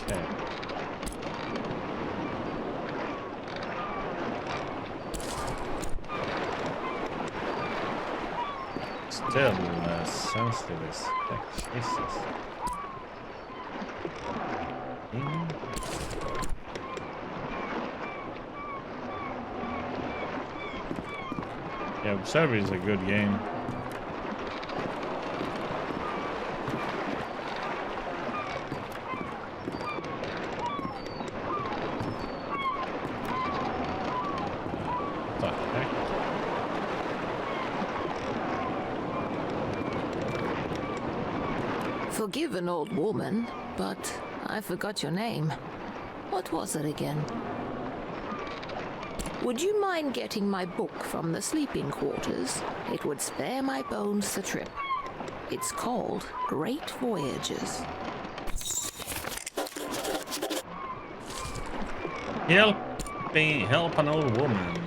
Okay. Still sensitive as heck. Jesus. Yeah, Observer is a good game. What the heck? Forgive an old woman, but I forgot your name. What was it again? Would you mind getting my book from the sleeping quarters? It would spare my bones the trip. It's called Great Voyages. Help an old woman.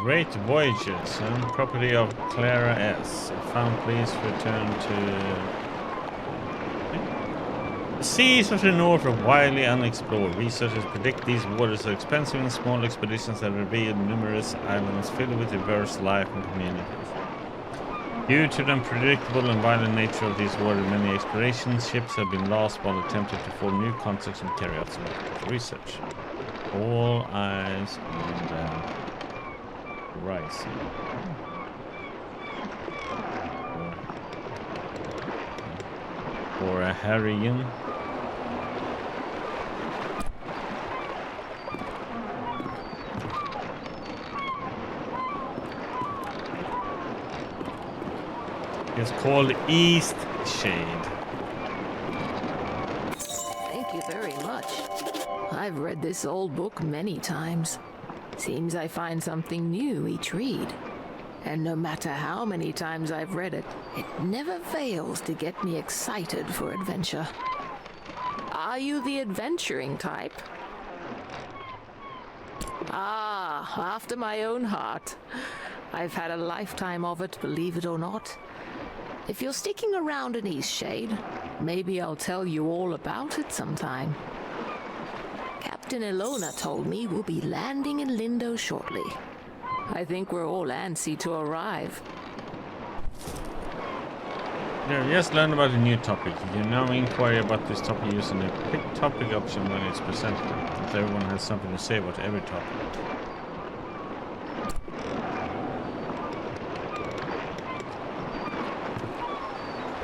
Great Voyages, property of Clara S. Found, please return to... The seas of the north are widely unexplored. Researchers predict these waters are expensive and small expeditions that reveal numerous islands filled with diverse life and communities. Due to the unpredictable and violent nature of these waters, many exploration ships have been lost while attempting to form new contacts and carry out some research. All eyes on the horizon. Or a Harrigan. It's called Eastshade. Thank you very much. I've read this old book many times. Seems I find something new each read. And no matter how many times I've read it, it never fails to get me excited for adventure. Are you the adventuring type? Ah, after my own heart. I've had a lifetime of it, believe it or not. If you're sticking around in Eastshade, maybe I'll tell you all about it sometime. Captain Ilona told me we'll be landing in Lindo shortly. I think we're all antsy to arrive. Yeah, just learn about a new topic. You can now inquire about this topic using the pick topic option when it's presented. If everyone has something to say about every topic.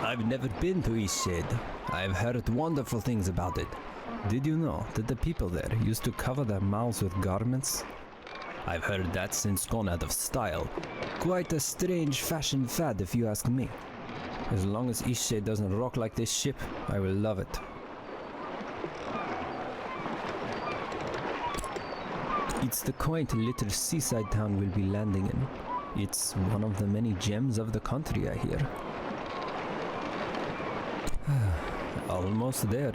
I've never been to Eastshade. I've heard wonderful things about it. Did you know that the people there used to cover their mouths with garments? I've heard that's since gone out of style. Quite a strange fashion fad if you ask me. As long as Eastshade doesn't rock like this ship, I will love it. It's the quaint little seaside town we'll be landing in. It's one of the many gems of the country, I hear. Almost there.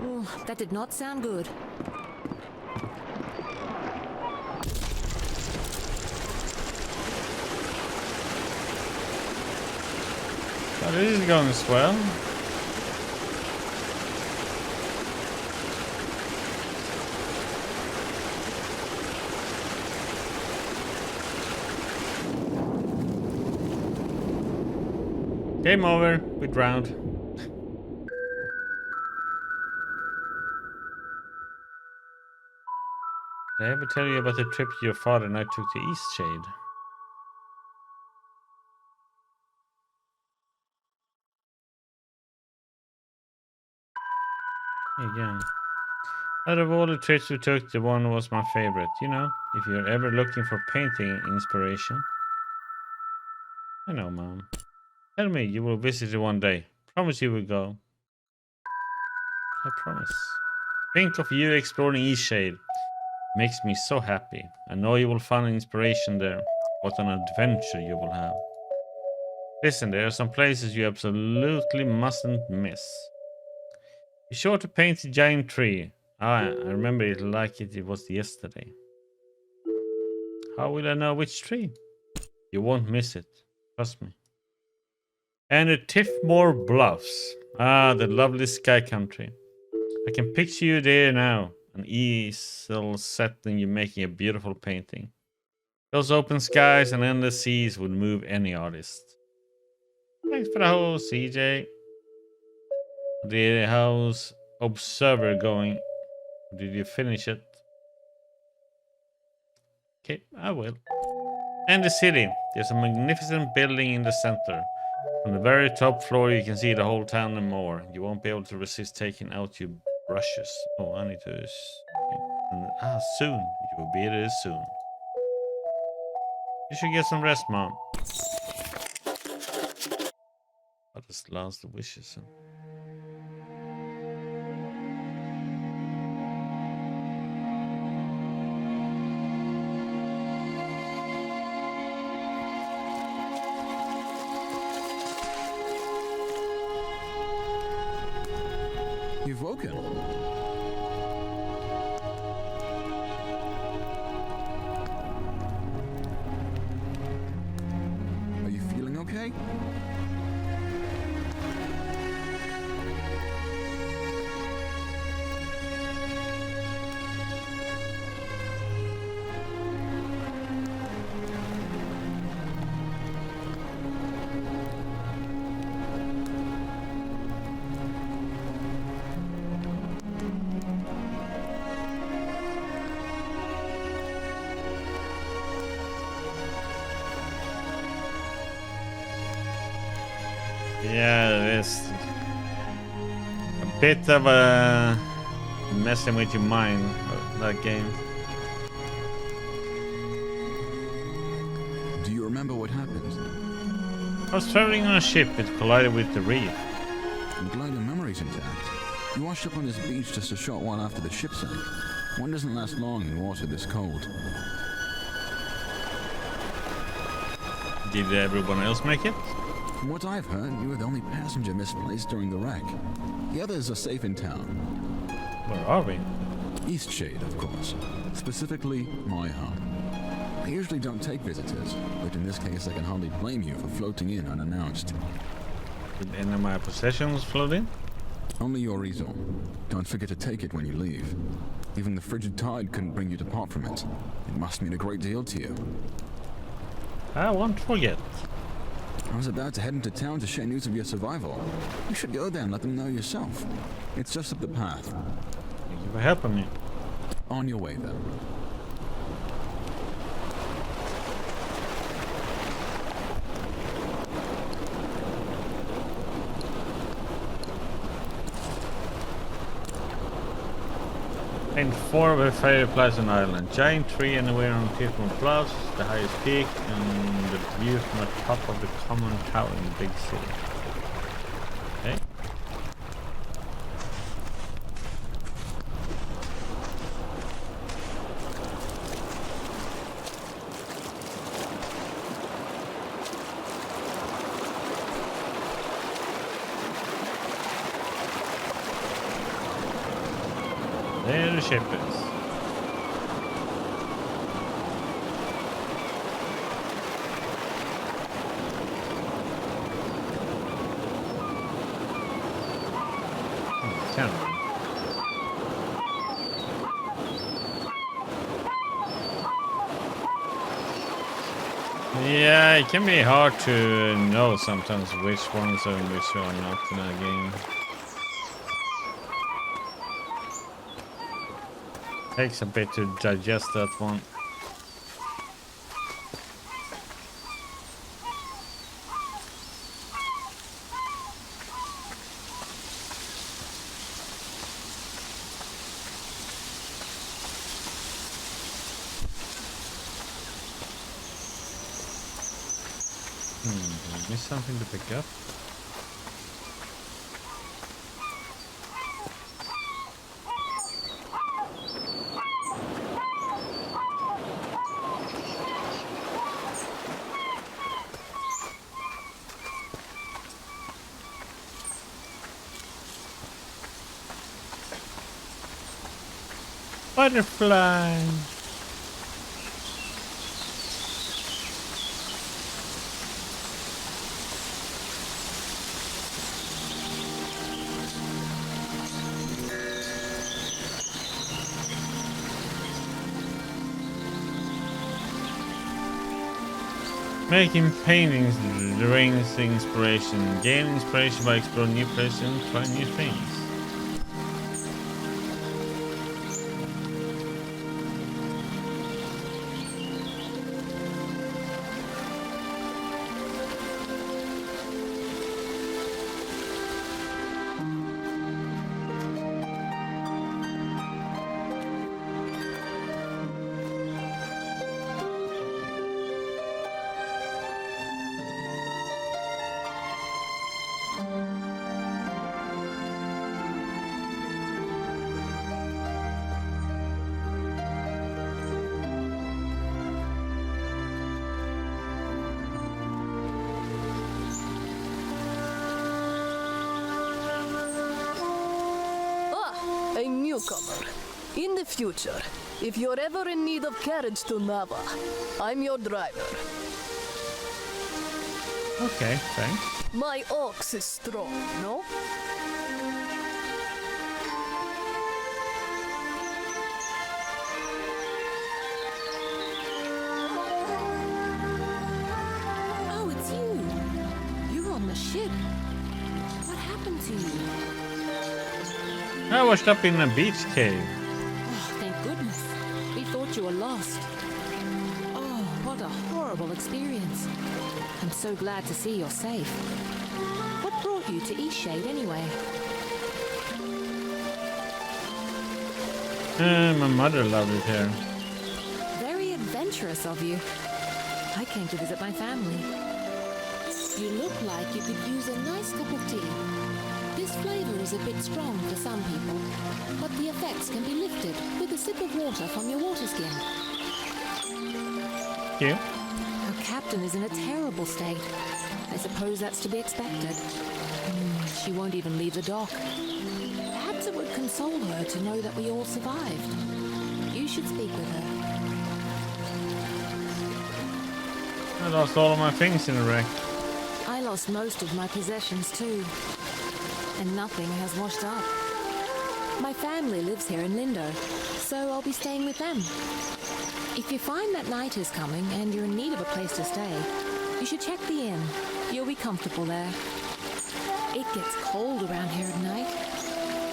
Ooh, that did not sound good. Oh, this is going swell. Game over. We drowned. Did I ever tell you about the trip your father and I took to Eastshade? Again. Out of all the trips we took, the one was my favorite. You know, if you're ever looking for painting inspiration. I know, Mom. Tell me you will visit it one day. Promise you will go. I promise. Think of you exploring Eastshade. Makes me so happy. I know you will find inspiration there. What an adventure you will have. Listen, there are some places you absolutely mustn't miss. Be sure to paint the giant tree. Ah, I remember it like it was yesterday. How will I know which tree? You won't miss it. Trust me. And the Tiffmore Bluffs. Ah, the lovely sky country. I can picture you there now. An easel set and you making a beautiful painting. Those open skies and endless seas would move any artist. Thanks for the host, CJ. The house observer going. Did you finish it? Okay, I will. And the city. There's a magnificent building in the center. From the very top floor, you can see the whole town and more. You won't be able to resist taking out your brushes. Oh, I need to... Okay. Soon. You will be there soon. You should get some rest, Mom. What is last wishes? You've woken. Are you feeling okay? Yeah, it is a bit of a messing with your mind, that game. Do you remember what happened? I was traveling on a ship, it collided with the reef. I'm glad your memory's intact. You washed up on this beach just a short while after the ship sank. One doesn't last long in water this cold. Did everyone else make it? From what I've heard, you were the only passenger misplaced during the wreck. The others are safe in town. Where are we? Eastshade, of course. Specifically, my home. I usually don't take visitors, but in this case I can hardly blame you for floating in unannounced. Did any of my possessions float in? Only your easel. Don't forget to take it when you leave. Even the frigid tide couldn't bring you to part from it. It must mean a great deal to you. I won't forget. I was about to head into town to share news of your survival. You should go there and let them know yourself. It's just up the path. Thank you for helping me. On your way, then. And 4 of a very pleasant island. Giant tree anywhere on Tiffmore Bluffs, the highest peak, and the view from the top of the common tower in the big city. Okay. There the ship is. Yeah, it can be hard to know sometimes which ones are and which are not in a game. Takes a bit to digest that one. Is something to pick up? Butterfly. Making paintings drains inspiration. Gain inspiration by exploring new places and trying new things. A newcomer. In the future, if you're ever in need of carriage to Nava, I'm your driver. Okay, thanks. My ox is strong, no? Oh, it's you. You're on the ship. What happened to you? I washed up in a beach cave. Oh, thank goodness. We thought you were lost. Oh, what a horrible experience. I'm so glad to see you're safe. What brought you to Eastshade anyway? My mother loved it here. Very adventurous of you. I came to visit my family. You look like you could use a nice cup of tea. This flavor is a bit strong for some people, but the effects can be lifted with a sip of water from your water skin. You? Our captain is in a terrible state. I suppose that's to be expected. She won't even leave the dock. Perhaps it would console her to know that we all survived. You should speak with her. I lost all of my things in a wreck. I lost most of my possessions too. And nothing has washed up. My family lives here in Lindo, so I'll be staying with them. If you find that night is coming and you're in need of a place to stay, you should check the inn. You'll be comfortable there. It gets cold around here at night.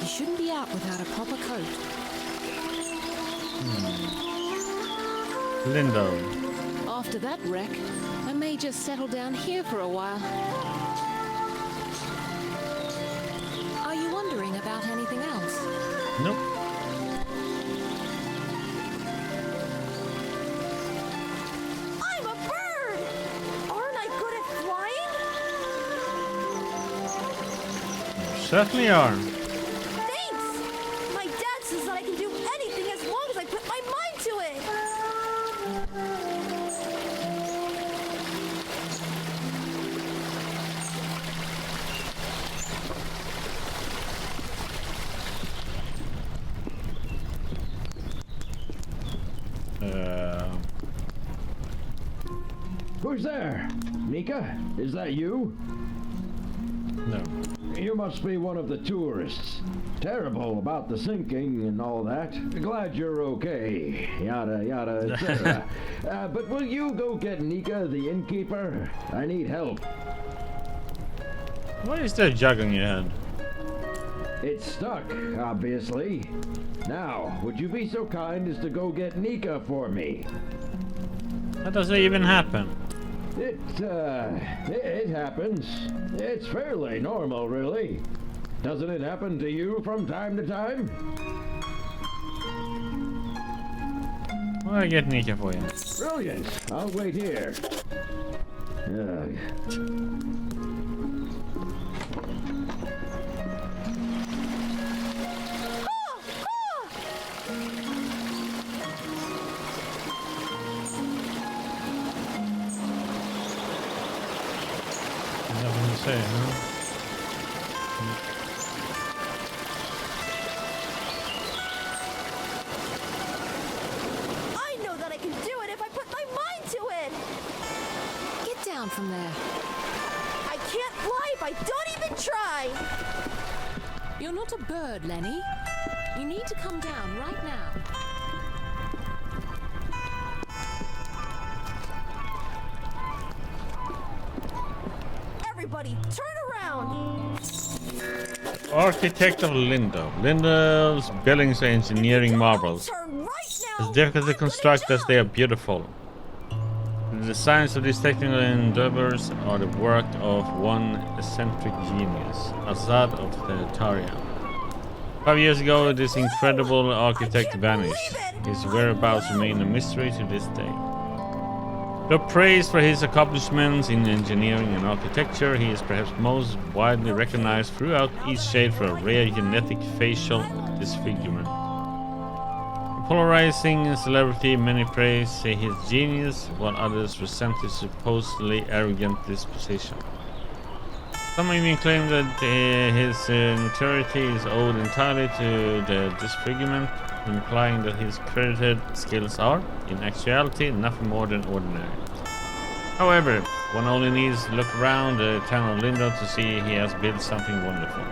You shouldn't be out without a proper coat. Lindo. After that wreck, I may just settle down here for a while. Are you wondering about anything else? Nope. I'm a bird! Aren't I good at flying? Certainly are. Thanks! My dad says that I can do anything as long as I put my mind to it! Who's there? Nika? Is that you? No. You must be one of the tourists. Terrible about the sinking and all that. Glad you're okay. Yada, yada, etc. But will you go get Nika, the innkeeper? I need help. What is that jug on your head? It's stuck, obviously. Now, would you be so kind as to go get Nika for me? How does it even happen? It happens. It's fairly normal, really. Doesn't it happen to you from time to time? Well, I get Nika for you. Brilliant. I'll wait here. Ugh. Nothing to say, huh? You're not a bird, Lenny. You need to come down right now. Everybody, turn around! Architect of Lindo. Lindo's buildings are engineering marvels. Turn right now! As difficult to construct as they are beautiful. The designs of these technical endeavors are the work of one eccentric genius, Azad of Taria. 5 years ago, this incredible architect vanished. His whereabouts remain a mystery to this day. Though praised for his accomplishments in engineering and architecture, he is perhaps most widely recognized throughout Eastshade for a rare genetic facial disfigurement. A polarizing celebrity, many praise his genius, while others resent his supposedly arrogant disposition. Some even claim that his notoriety is owed entirely to the disfigurement, implying that his credited skills are, in actuality, nothing more than ordinary. However, one only needs to look around the town of Lindo to see he has built something wonderful.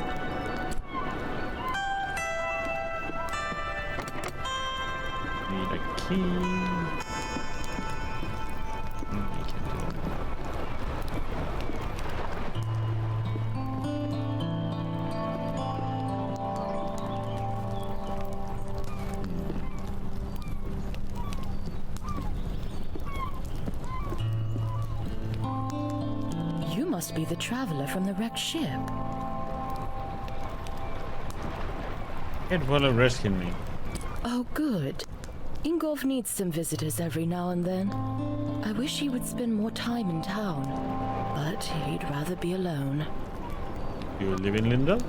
Need a key. Must be the traveler from the wrecked ship. It will have rescued me. Oh, good. Ingolf needs some visitors every now and then. I wish he would spend more time in town, but he'd rather be alone. You live in Lindo?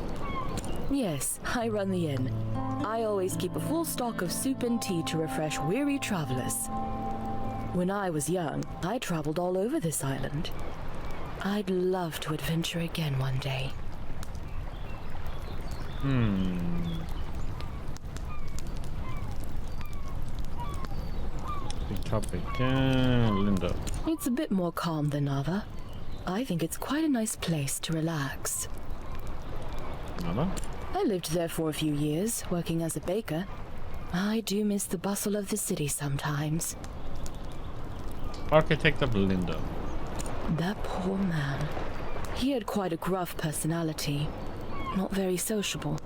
Yes, I run the inn. I always keep a full stock of soup and tea to refresh weary travelers. When I was young, I traveled all over this island. I'd love to adventure again one day. Big topic. Lindo. It's a bit more calm than Nava. I think it's quite a nice place to relax. Nava? I lived there for a few years, working as a baker. I do miss the bustle of the city sometimes. Architect of Lindo. That poor man. He had quite a gruff personality. Not very sociable.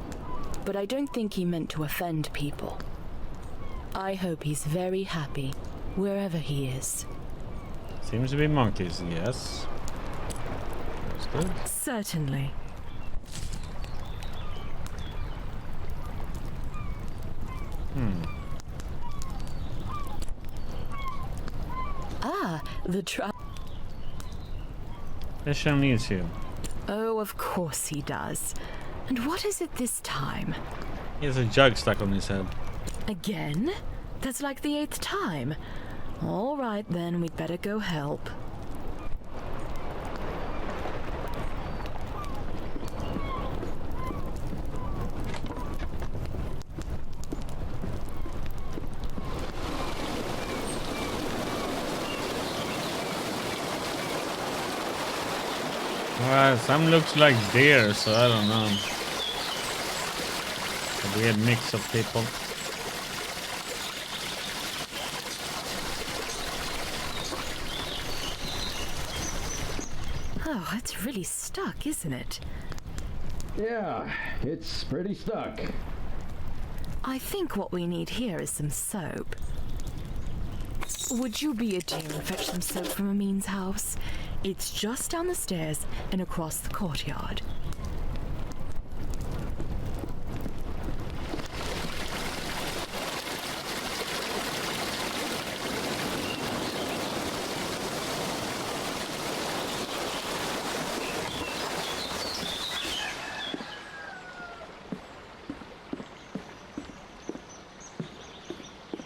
But I don't think he meant to offend people. I hope he's very happy, wherever he is. Seems to be monkeys, yes. That's good. Certainly. Ah, the Mission needs you. Oh, of course he does. And what is it this time? He has a jug stuck on his head. Again? That's like the 8th time. All right, then, we'd better go help. Well, some looks like deer, so I don't know. A weird mix of people. Oh, it's really stuck, isn't it? Yeah, it's pretty stuck. I think what we need here is some soap. Would you be a dear and fetch some soap from Amin's house? It's just down the stairs and across the courtyard.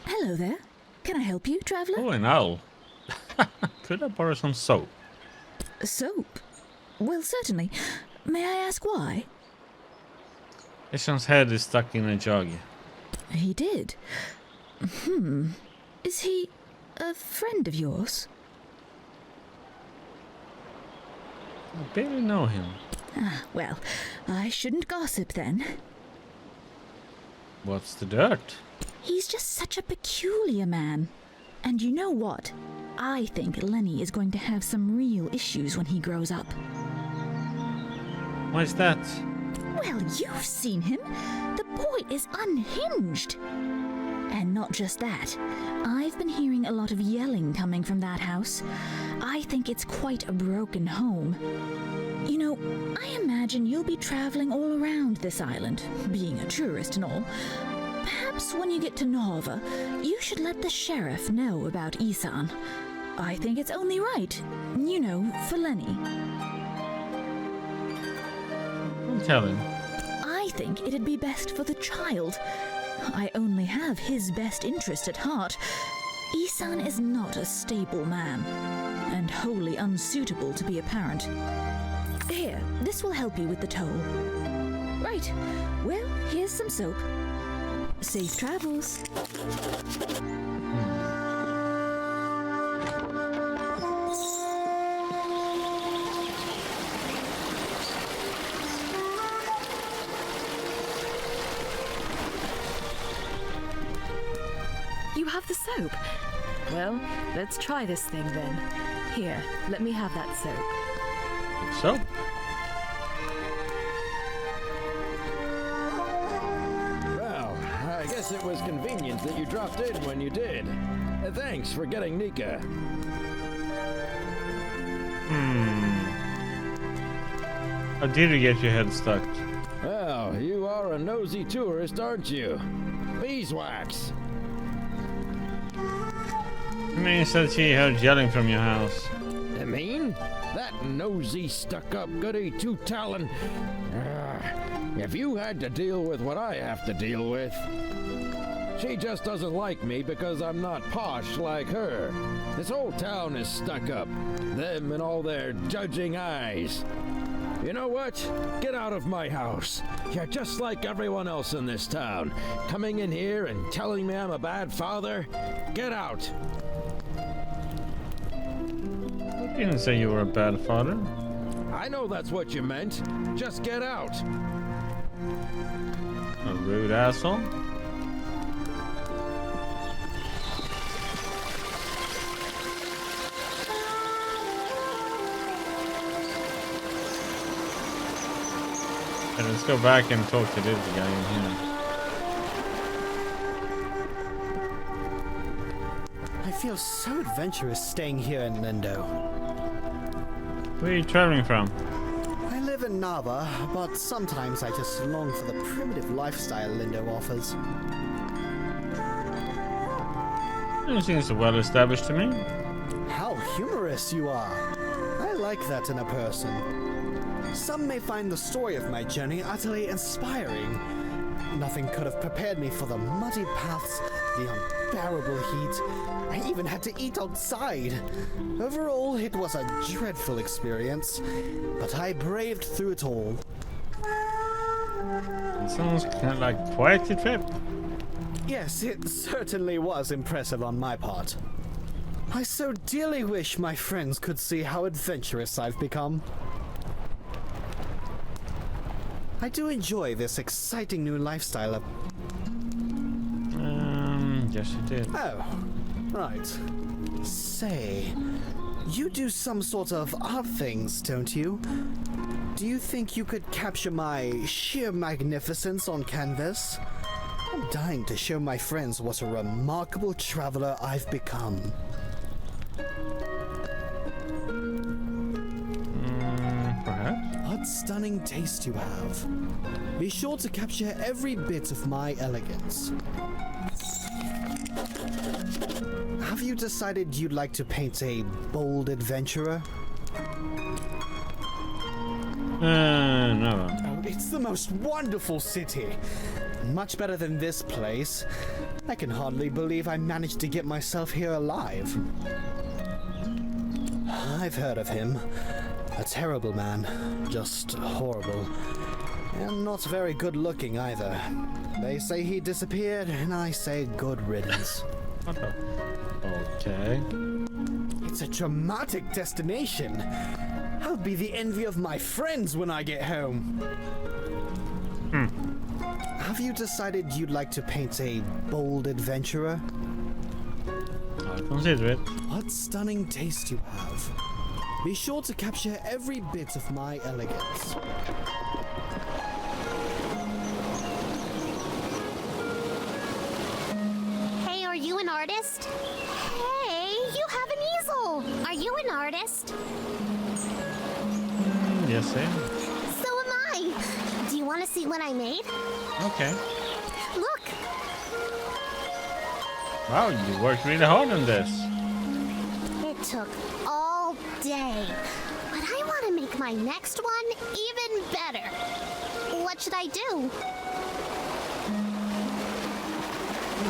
Hello there. Can I help you, traveller? Oh, an owl. Could I borrow some soap? Soap? Well, certainly. May I ask why? Ishan's head is stuck in a jug. He did. Is he a friend of yours? I barely know him. Ah, well, I shouldn't gossip then. What's the dirt? He's just such a peculiar man. And you know what? I think Lenny is going to have some real issues when he grows up. Why is that? Well, you've seen him. The boy is unhinged. And not just that. I've been hearing a lot of yelling coming from that house. I think it's quite a broken home. You know, I imagine you'll be traveling all around this island, being a tourist and all. Perhaps when you get to Nova, you should let the sheriff know about Isan. I think it's only right, you know, for Lenny. Don't tell him. I think it'd be best for the child. I only have his best interest at heart. Isan is not a stable man, and wholly unsuitable to be a parent. Here, this will help you with the toll. Right, well, here's some soap. Safe travels. You have the soap. Well, let's try this thing then. Here, let me have that soap. So? Well, I guess it was convenient that you dropped in when you did. Thanks for getting Nika. How did you get your head stuck? Well, you are a nosy tourist, aren't you? Beeswax. I mean, you said she heard yelling from your house. I mean, that nosy, stuck-up goody two-talon. If you had to deal with what I have to deal with. She just doesn't like me because I'm not posh like her. This whole town is stuck up. Them and all their judging eyes. You know what? Get out of my house. You're just like everyone else in this town. Coming in here and telling me I'm a bad father? Get out. I didn't say you were a bad father. I know that's what you meant. Just get out. A rude asshole. And let's go back and talk to this guy in here. I feel so adventurous staying here in Lindo. Where are you traveling from? I live in Nava, but sometimes I just long for the primitive lifestyle Lindo offers. It seems well established to me. How humorous you are! I like that in a person. Some may find the story of my journey utterly inspiring. Nothing could have prepared me for the muddy paths, the unbearable heat. I even had to eat outside. Overall, it was a dreadful experience, but I braved through it all. It sounds kind of like quite a trip. Yes, it certainly was impressive on my part. I so dearly wish my friends could see how adventurous I've become. I do enjoy this exciting new lifestyle of... Yes you did. Oh, right. Say, you do some sort of art things, don't you? Do you think you could capture my sheer magnificence on canvas? I'm dying to show my friends what a remarkable traveler I've become. Perhaps? What stunning taste you have. Be sure to capture every bit of my elegance. Have you decided you'd like to paint a bold adventurer? No. Oh, it's the most wonderful city. Much better than this place. I can hardly believe I managed to get myself here alive. I've heard of him. A terrible man. Just horrible. And not very good looking either. They say he disappeared, and I say good riddance. What the? Okay. It's a dramatic destination. I'll be the envy of my friends when I get home. Have you decided you'd like to paint a bold adventurer? I'll consider it. What stunning taste you have. Be sure to capture every bit of my elegance. Hey, are you an artist? Hey, you have an easel! Are you an artist? Yes, sir. So am I! Do you want to see what I made? Okay. Look! Wow, you worked really hard on this. It took all day. But I want to make my next one even better. What should I do?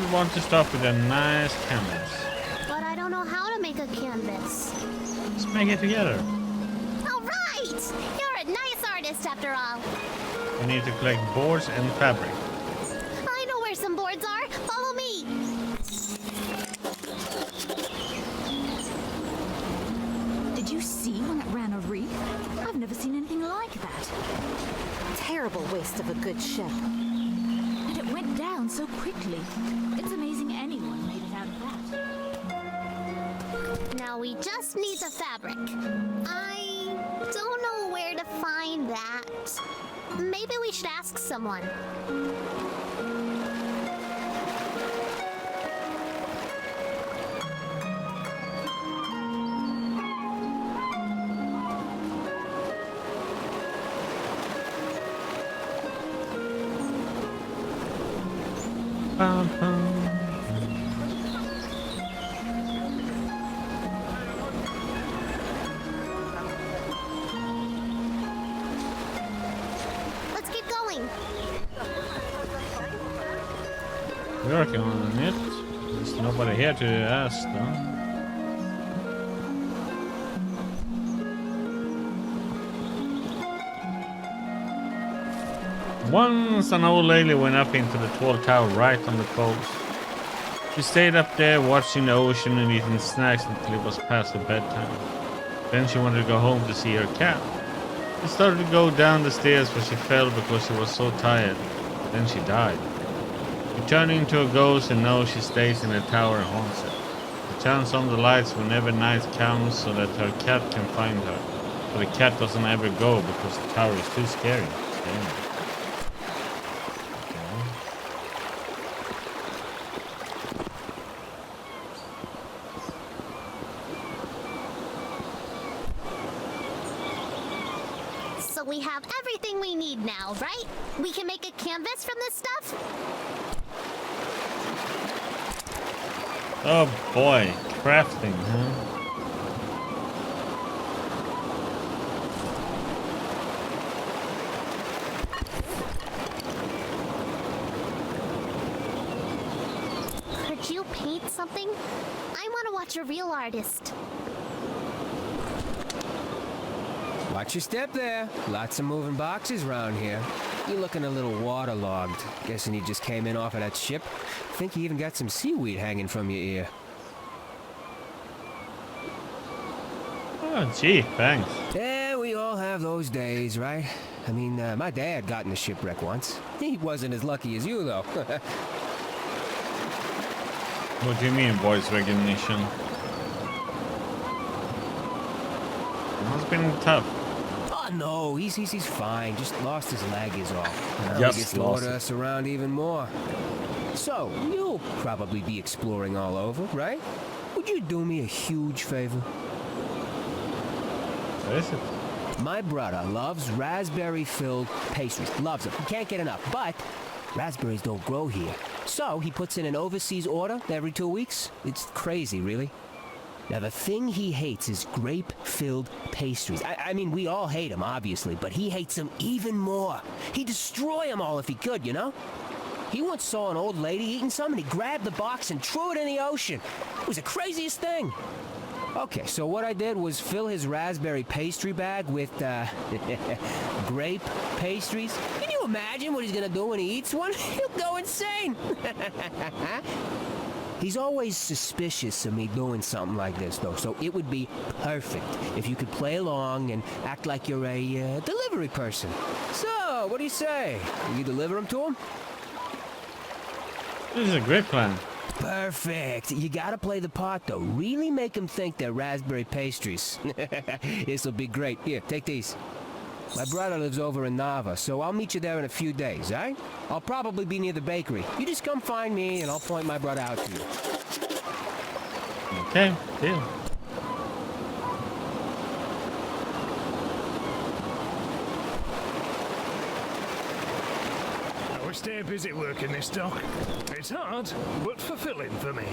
We want to start with a nice canvas. But I don't know how to make a canvas. Let's make it together. All right! You're a nice artist after all. We need to collect boards and fabric. I know where some boards are. Follow me. Did you see when it ran a reef? I've never seen anything like that. Terrible waste of a good ship. And it went down so quickly. It's amazing anyone made it out of that. Now we just need the fabric. I don't know where to find that. Maybe we should ask someone. Bum, bum. Let's keep going. We're working on it. There's nobody here to ask, though. Once an old lady went up into the tall tower right on the coast. She stayed up there watching the ocean and eating snacks until it was past her bedtime. Then she wanted to go home to see her cat. She started to go down the stairs, but she fell because she was so tired. Then she died. Returning into a ghost, and now she stays in the tower and haunts it. She turns on the lights whenever night comes so that her cat can find her. But the cat doesn't ever go because the tower is too scary. Damn. So we have everything we need now, right? We can make a canvas from this stuff? Oh boy, crafting, huh? Could you paint something? I want to watch a real artist. Watch your step there. Lots of moving boxes around here. You're looking a little waterlogged. Guessing you just came in off of that ship. Think you even got some seaweed hanging from your ear. Oh, gee, thanks. Yeah, we all have those days, right? I mean, my dad got in a shipwreck once. He wasn't as lucky as you, though. What do you mean, voice recognition? It must have been tough. Oh, no, he's fine. Just lost his leg is all. Now Just he gets to lost order it. us around even more. So, you'll probably be exploring all over, right? Would you do me a huge favor? What is it? My brother loves raspberry-filled pastries. Loves them. He can't get enough. But raspberries don't grow here. So he puts in an overseas order every 2 weeks. It's crazy, really. Now, the thing he hates is grape-filled pastries. I mean, we all hate them, obviously, but he hates them even more. He'd destroy them all if he could, you know? He once saw an old lady eating some, and he grabbed the box and threw it in the ocean. It was the craziest thing. Okay, so what I did was fill his raspberry pastry bag with, grape pastries. Can you imagine what he's gonna do when he eats one? He'll go insane. He's always suspicious of me doing something like this, though, so it would be perfect if you could play along and act like you're a delivery person. So, what do you say? Will you deliver him to him? This is a great plan. Perfect. You gotta play the part, though. Really make him think they're raspberry pastries. This'll be great. Here, take these. My brother lives over in Nava, so I'll meet you there in a few days, eh? I'll probably be near the bakery. You just come find me, and I'll point my brother out to you. Okay, deal. I stay busy working this dock. It's hard, but fulfilling for me.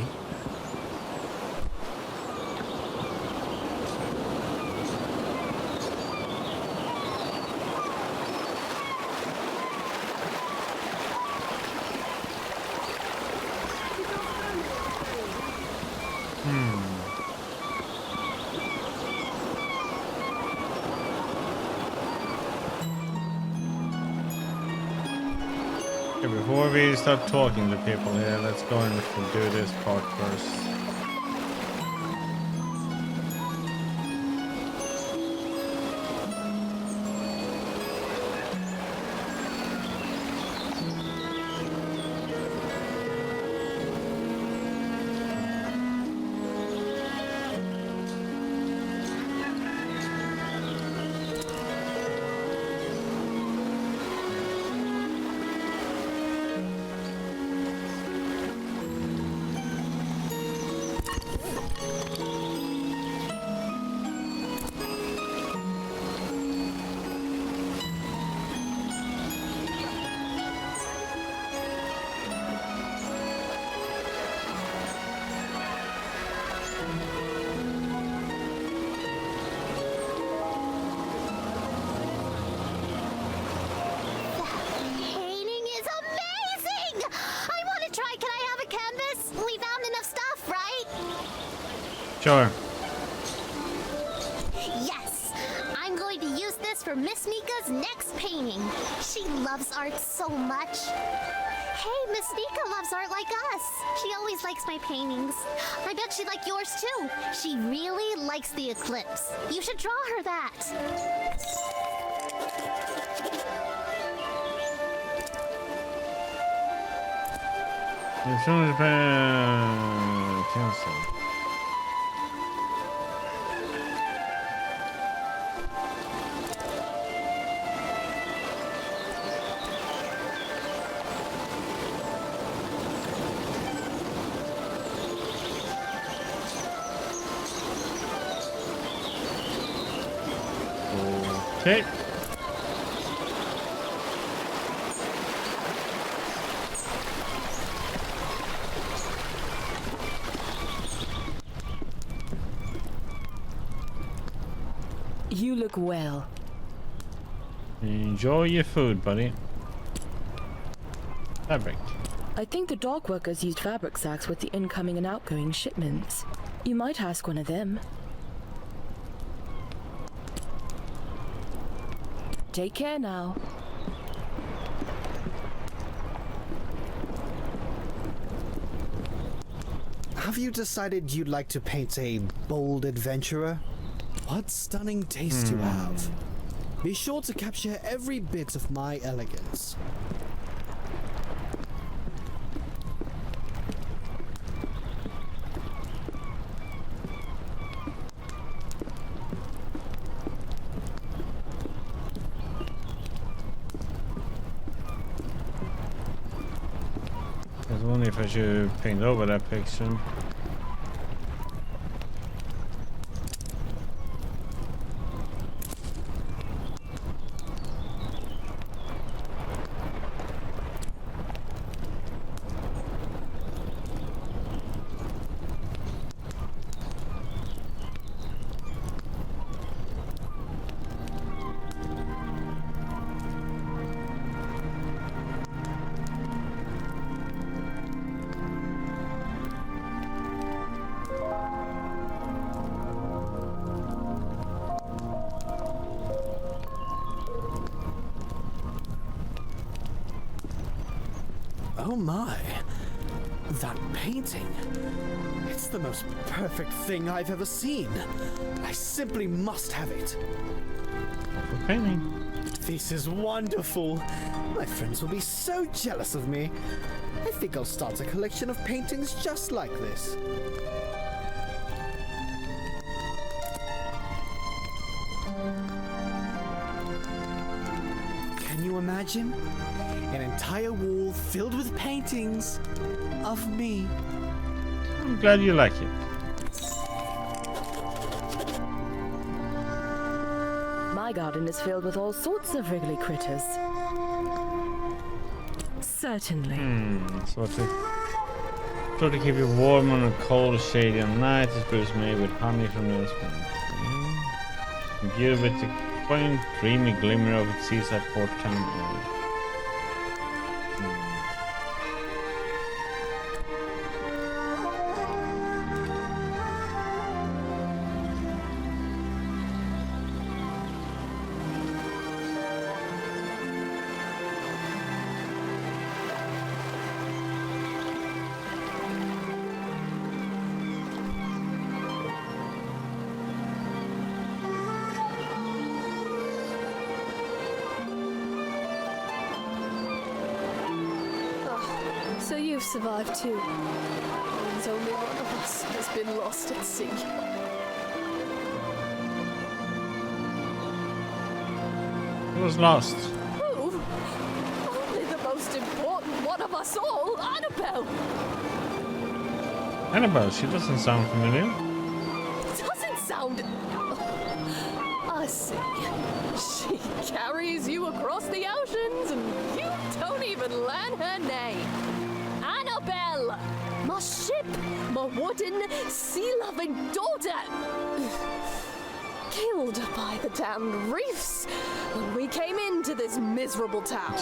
Okay, before we start talking to people here, let's go and do this part first. Sure. Yes! I'm going to use this for Miss Nika's next painting. She loves art so much. Hey, Miss Nika loves art like us. She always likes my paintings. I bet she'd like yours too. She really likes the eclipse. You should draw her that. As soon as cancel. Okay. You look well. Enjoy your food, buddy. Fabric. I think the dock workers used fabric sacks with the incoming and outgoing shipments. You might ask one of them. Take care now. Have you decided you'd like to paint a bold adventurer? What stunning taste you have. Be sure to capture every bit of my elegance. I was wondering if I should paint over that picture. Oh my. That painting. It's the most perfect thing I've ever seen. I simply must have it. What painting? This is wonderful. My friends will be so jealous of me. I think I'll start a collection of paintings just like this. Can you imagine? An entire wall filled with paintings of me. I'm glad you like it. My garden is filled with all sorts of wriggly critters. Certainly. So to keep you warm on a cold, shady night, this brew is made with honey from the spring. Imbued with the quaint, dreamy glimmer of its seaside port town oil. So you've survived too. Means only one of us has been lost at sea. Who was lost? Who? Only the most important one of us all, Annabelle! Annabelle, she doesn't sound familiar. Doesn't sound... I see. She carries you across the oceans and you don't even learn her name. Annabelle! My ship! My wooden, sea-loving daughter! Killed by the damned reefs when we came into this miserable town.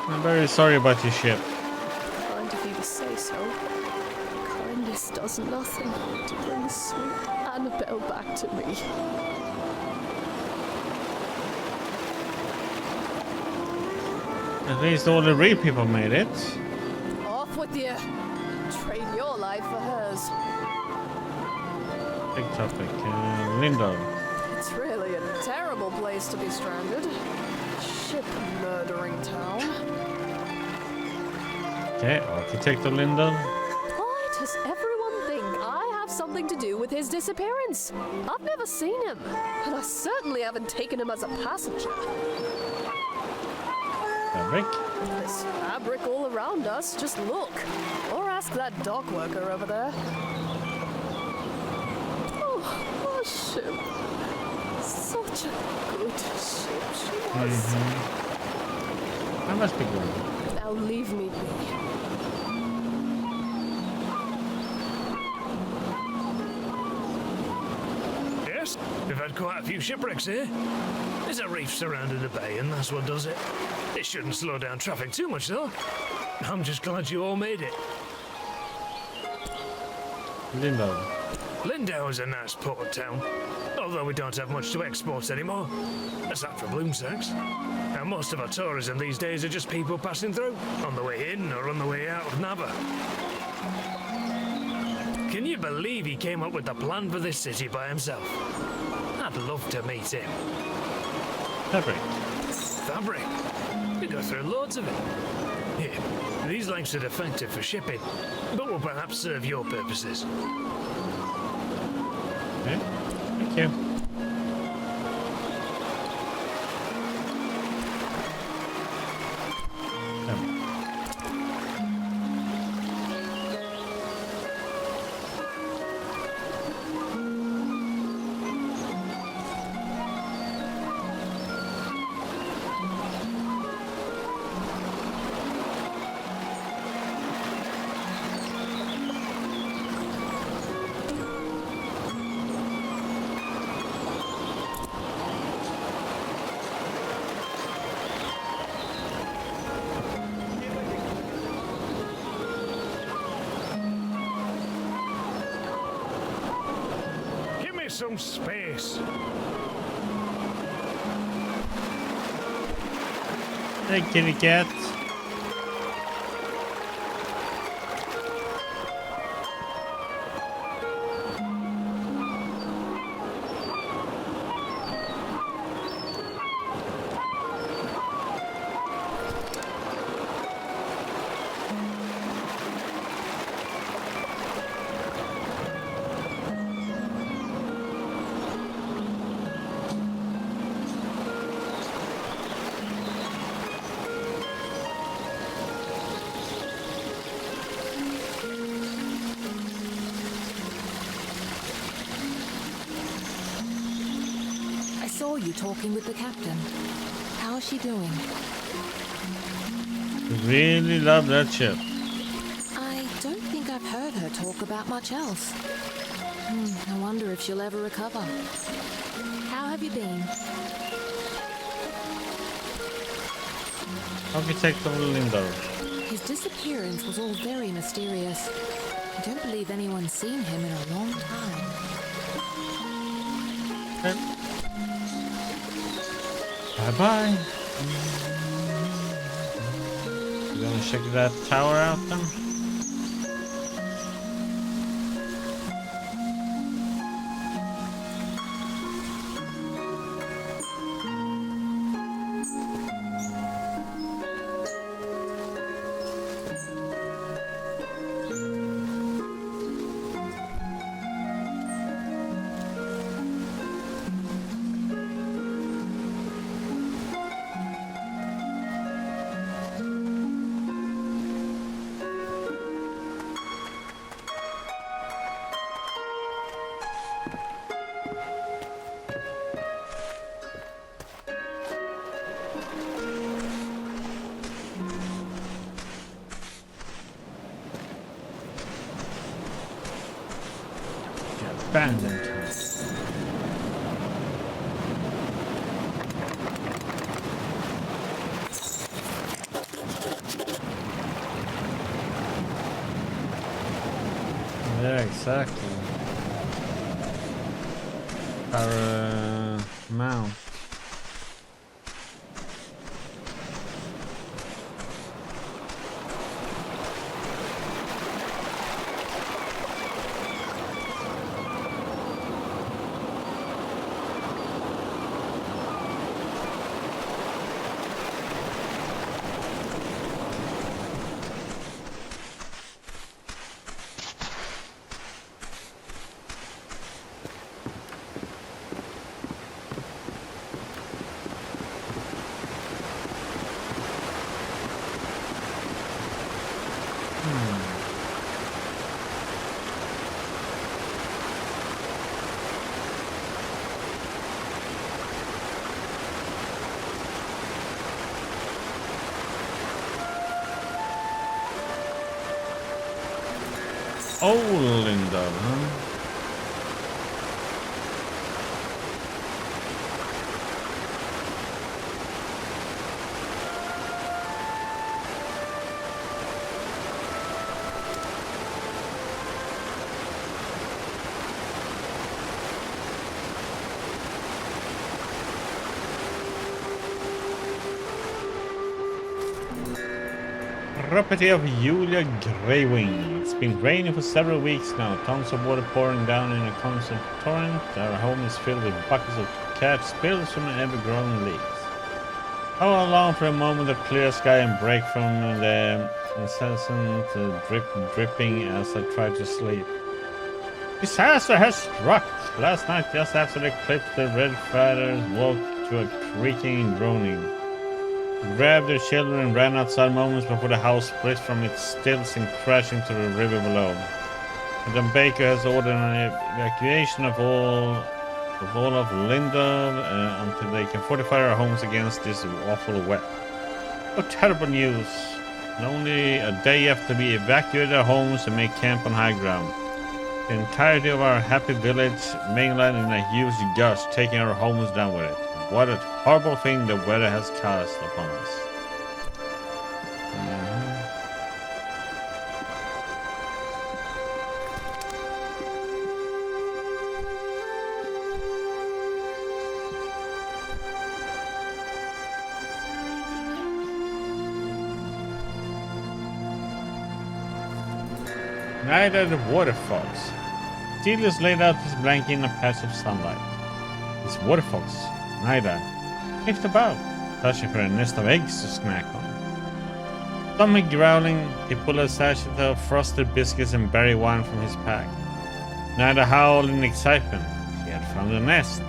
I'm very sorry about your ship. Kind of you to say so. Kindness does nothing to bring sweet Annabelle back to me. At least all the real people made it. Off with you. Trade your life for hers. Big topic. Linda. It's really a terrible place to be stranded. Ship murdering town. Okay, Architect of Linda. Why does everyone think I have something to do with his disappearance? I've never seen him, and I certainly haven't taken him as a passenger. Fabric. There's fabric all around us, just look. Or ask that dock worker over there. Oh, our ship. Such a good ship she was. That must be good. Now leave me be. Yes, we've had quite a few shipwrecks here. There's a reef surrounding the bay, and that's what does it. It shouldn't slow down traffic too much, though. I'm just glad you all made it. Lindau. Lindau is a nice port town, although we don't have much to export anymore, aside from bloom sacks. And most of our tourism these days are just people passing through, on the way in or on the way out of Nava. Can you believe he came up with the plan for this city by himself? I'd love to meet him. Fabric. Fabric? We go through loads of it. Here, these lengths are defective for shipping, but will perhaps serve your purposes. Okay, thank you. Some space. Hey, kitty cat. I saw you talking with the captain. How is she doing? Really love that ship. I don't think I've heard her talk about much else. I wonder if she'll ever recover. How have you been? Architect of Lindor. His disappearance was all very mysterious. I don't believe anyone's seen him in a long time. Bye-bye. You gonna check that tower out then? Abandoned. Yeah, exactly. Paramount. Oh, Linda, huh? Property of Julia Greywing. It's been raining for several weeks now. Tons of water pouring down in a constant torrent. Our home is filled with buckets of cat spills from ever-growing leaks. I will allow for a moment of clear sky and break from the incessant dripping as I try to sleep. Disaster has struck! Last night, just after the eclipse, the Red Fathers woke to a creaking and groaning. Grabbed their children and ran outside moments before the house split from its stilts and crashed into the river below. Madam Baker has ordered an evacuation of all of Lindor until they can fortify our homes against this awful wet. Oh, terrible news! And only a day after we evacuated our homes and make camp on high ground. The entirety of our happy village mainland in a huge gust, taking our homes down with it. What a horrible thing the weather has cast upon us. Neither the water fox. Celius laid out his blanket in a patch of sunlight. His water fox, Nida, sniffed about, searching for a nest of eggs to snack on. Stomach growling, he pulled a sachet of frosted biscuits and berry wine from his pack. Nida howled in excitement. She had found a nest.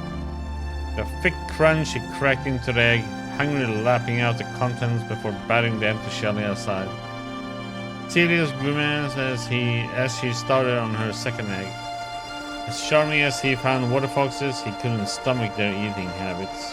With a thick crunch, she cracked into the egg, hungrily lapping out the contents before batting the empty shell outside. Celius grimaced as she started on her second egg. As charming as he found water foxes, he couldn't stomach their eating habits.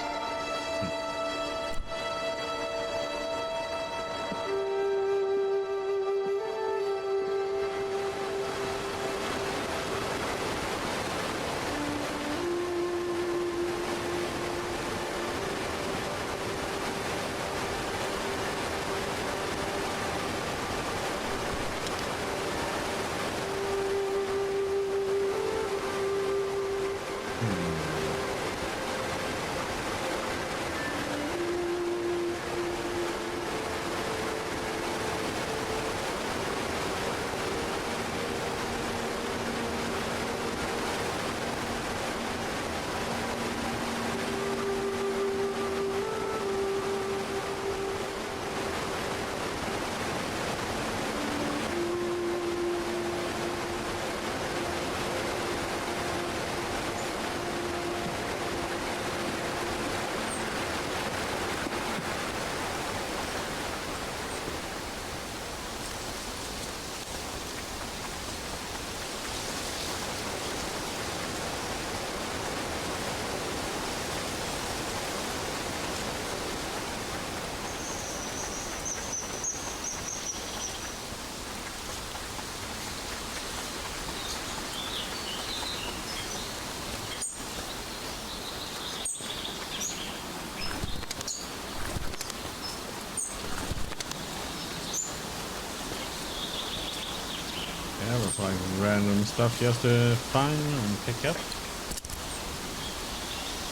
Yeah, it was like random stuff just to find and pick up.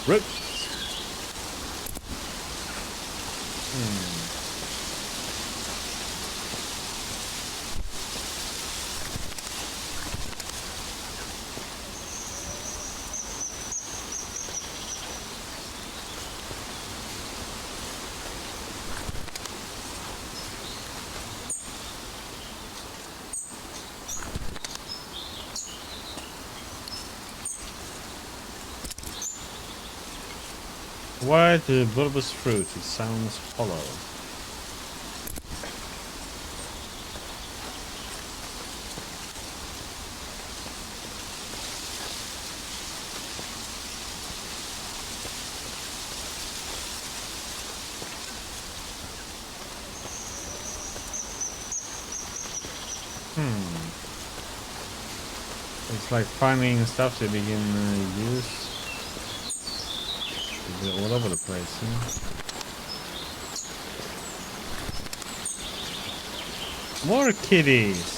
Roots. Why the bulbous fruit? It sounds hollow. It's like finding stuff that we can use. All over the place, More kitties.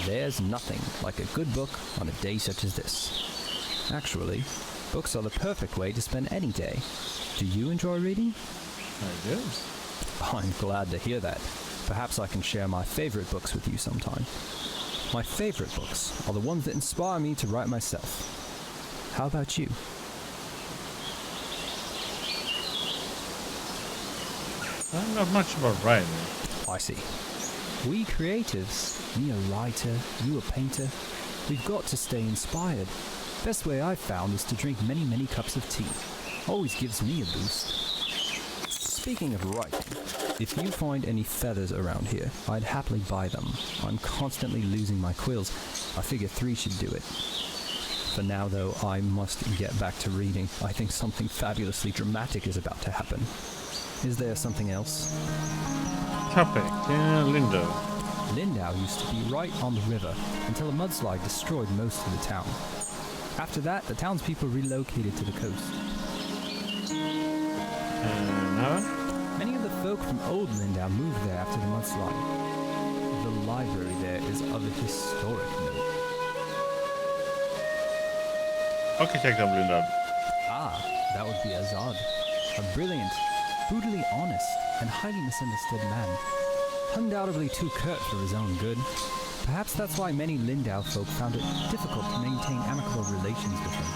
There's nothing like a good book on a day such as this. Actually, books are the perfect way to spend any day. Do you enjoy reading? I do. I'm glad to hear that. Perhaps I can share my favorite books with you sometime. My favorite books are the ones that inspire me to write myself. How about you? I'm not much about writing. I see. We creatives, me a writer, you a painter, we've got to stay inspired. Best way I've found is to drink many, many cups of tea. Always gives me a boost. Speaking of writing, if you find any feathers around here, I'd happily buy them. I'm constantly losing my quills. I figure 3 should do it. For now, though, I must get back to reading. I think something fabulously dramatic is about to happen. Is there something else? Topic, Lindau. Lindau used to be right on the river until a mudslide destroyed most of the town. After that, the townspeople relocated to the coast. No? Many of the folk from Old Lindau moved there after the mudslide. The library there is of a historic note. Architect of Lindau. Ah, that would be Azad. A brilliant, brutally honest, and highly misunderstood man. Undoubtedly too curt for his own good. Perhaps that's why many Lindau folk found it difficult to maintain amicable relations with him.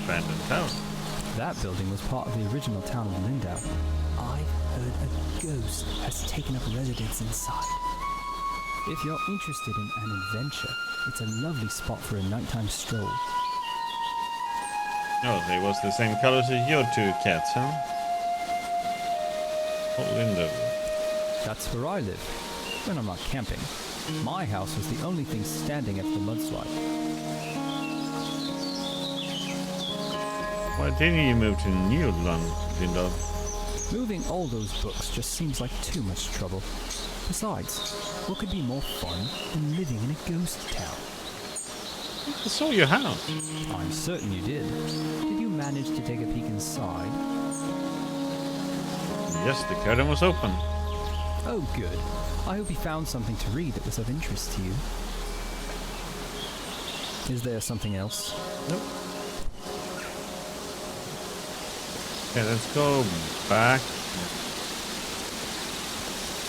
Abandoned town. That building was part of the original town of Lindau. I've heard a ghost has taken up residence inside. If you're interested in an adventure, it's a lovely spot for a nighttime stroll. Oh, they was the same colors as your two cats, huh? Oh, Lindau. That's where I live, when I'm not camping. My house was the only thing standing after the mudslide. Why didn't you move to New Lindau? Moving all those books just seems like too much trouble. Besides, what could be more fun than living in a ghost town? I saw your house. I'm certain you did. Did you manage to take a peek inside? Yes, the curtain was open. Oh, good. I hope you found something to read that was of interest to you. Is there something else? Nope. Okay, let's go back.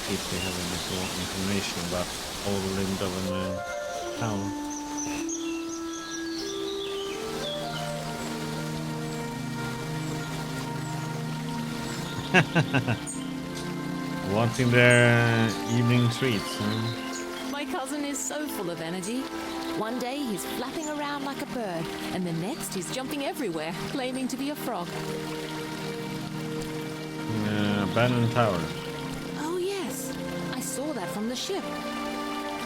See if we have any more information about Old Lindau and the town. Wanting their evening treats, huh? My cousin is so full of energy. One day he's flapping around like a bird, and the next he's jumping everywhere, claiming to be a frog. Abandoned tower. Oh yes, I saw that from the ship.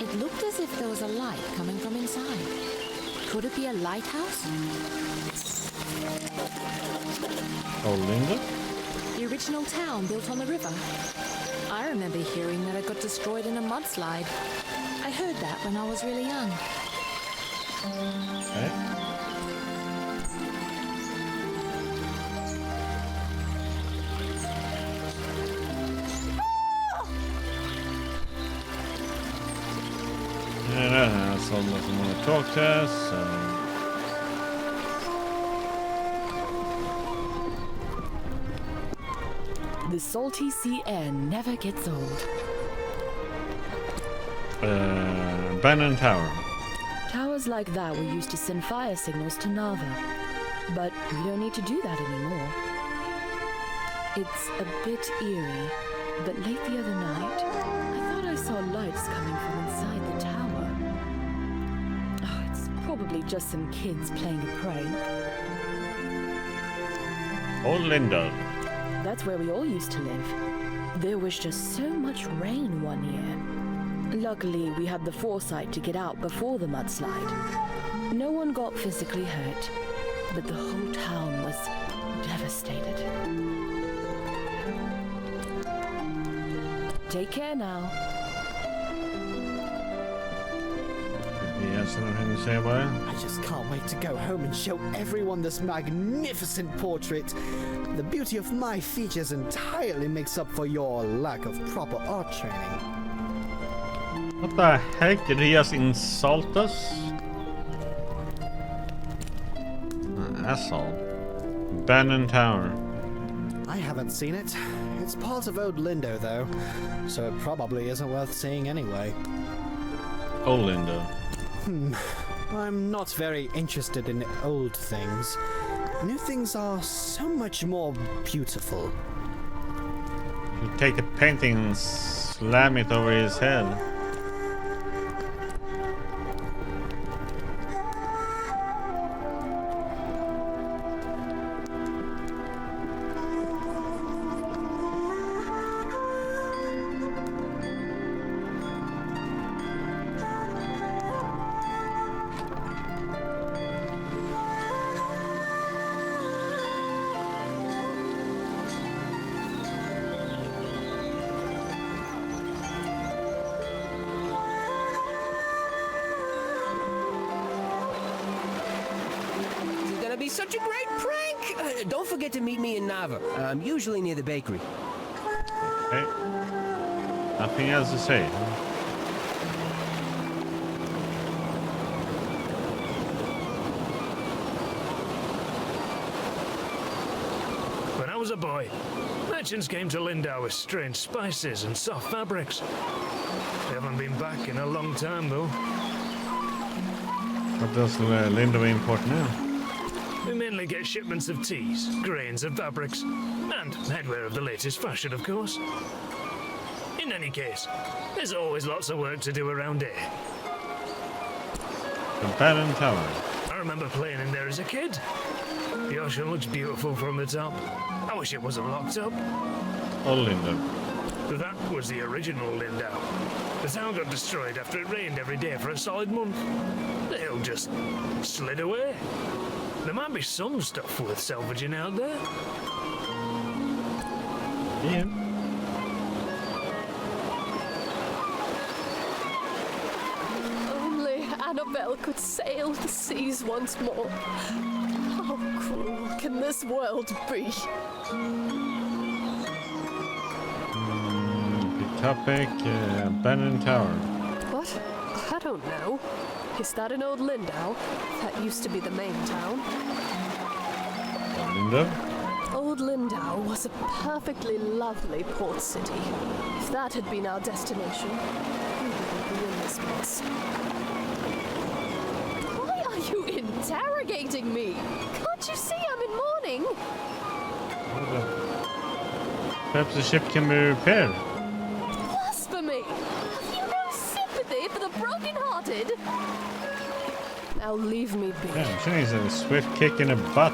It looked as if there was a light coming from inside. Could it be a lighthouse? Old Lindau? The original town built on the river. I remember hearing that it got destroyed in a mudslide. I heard that when I was really young. Okay. Yeah, someone doesn't want to talk to us. The salty sea air never gets old. Abandoned tower. Towers like that were used to send fire signals to Nava. But we don't need to do that anymore. It's a bit eerie, but late the other night, I thought I saw lights coming from inside the tower. Oh, it's probably just some kids playing a prank. Old Lindau. That's where we all used to live. There was just so much rain one year. Luckily, we had the foresight to get out before the mudslide. No one got physically hurt, but the whole town was devastated. Take care now. You have something to say about it? I just can't wait to go home and show everyone this magnificent portrait. The beauty of my features entirely makes up for your lack of proper art training. What the heck? Did he just insult us? Asshole. Abandoned tower. I haven't seen it. It's part of Old Lindau, though, so it probably isn't worth seeing anyway. Old Lindau. I'm not very interested in old things. New things are so much more beautiful. You take the painting and slam it over his head. be such a great prank! Don't forget to meet me in Nava. I'm usually near the bakery. Okay. Nothing else to say. When I was a boy, merchants came to Lindau with strange spices and soft fabrics. They haven't been back in a long time, though. What does Lindau import now? We mainly get shipments of teas, grains and fabrics, and headwear of the latest fashion, of course. In any case, there's always lots of work to do around here. The Baron Tower. I remember playing in there as a kid. The ocean looks beautiful from the top. I wish it wasn't locked up. Old Lindau. That was the original Lindau. The town got destroyed after it rained every day for a solid month. The hill just slid away. There might be some stuff worth salvaging out there. Yeah. Only Annabelle could sail the seas once more. How cruel can this world be? The topic, Baron Tower. What? I don't know. Is that in Old Lindau? That used to be the main town. Lindau? Old Lindau was a perfectly lovely port city. If that had been our destination, we wouldn't be in this mess. Why are you interrogating me? Can't you see I'm in mourning? Perhaps the ship can be repaired. Blasphemy! Have you no sympathy for the broken-hearted? Now leave me be. Yeah, she needs a swift kick in the butt.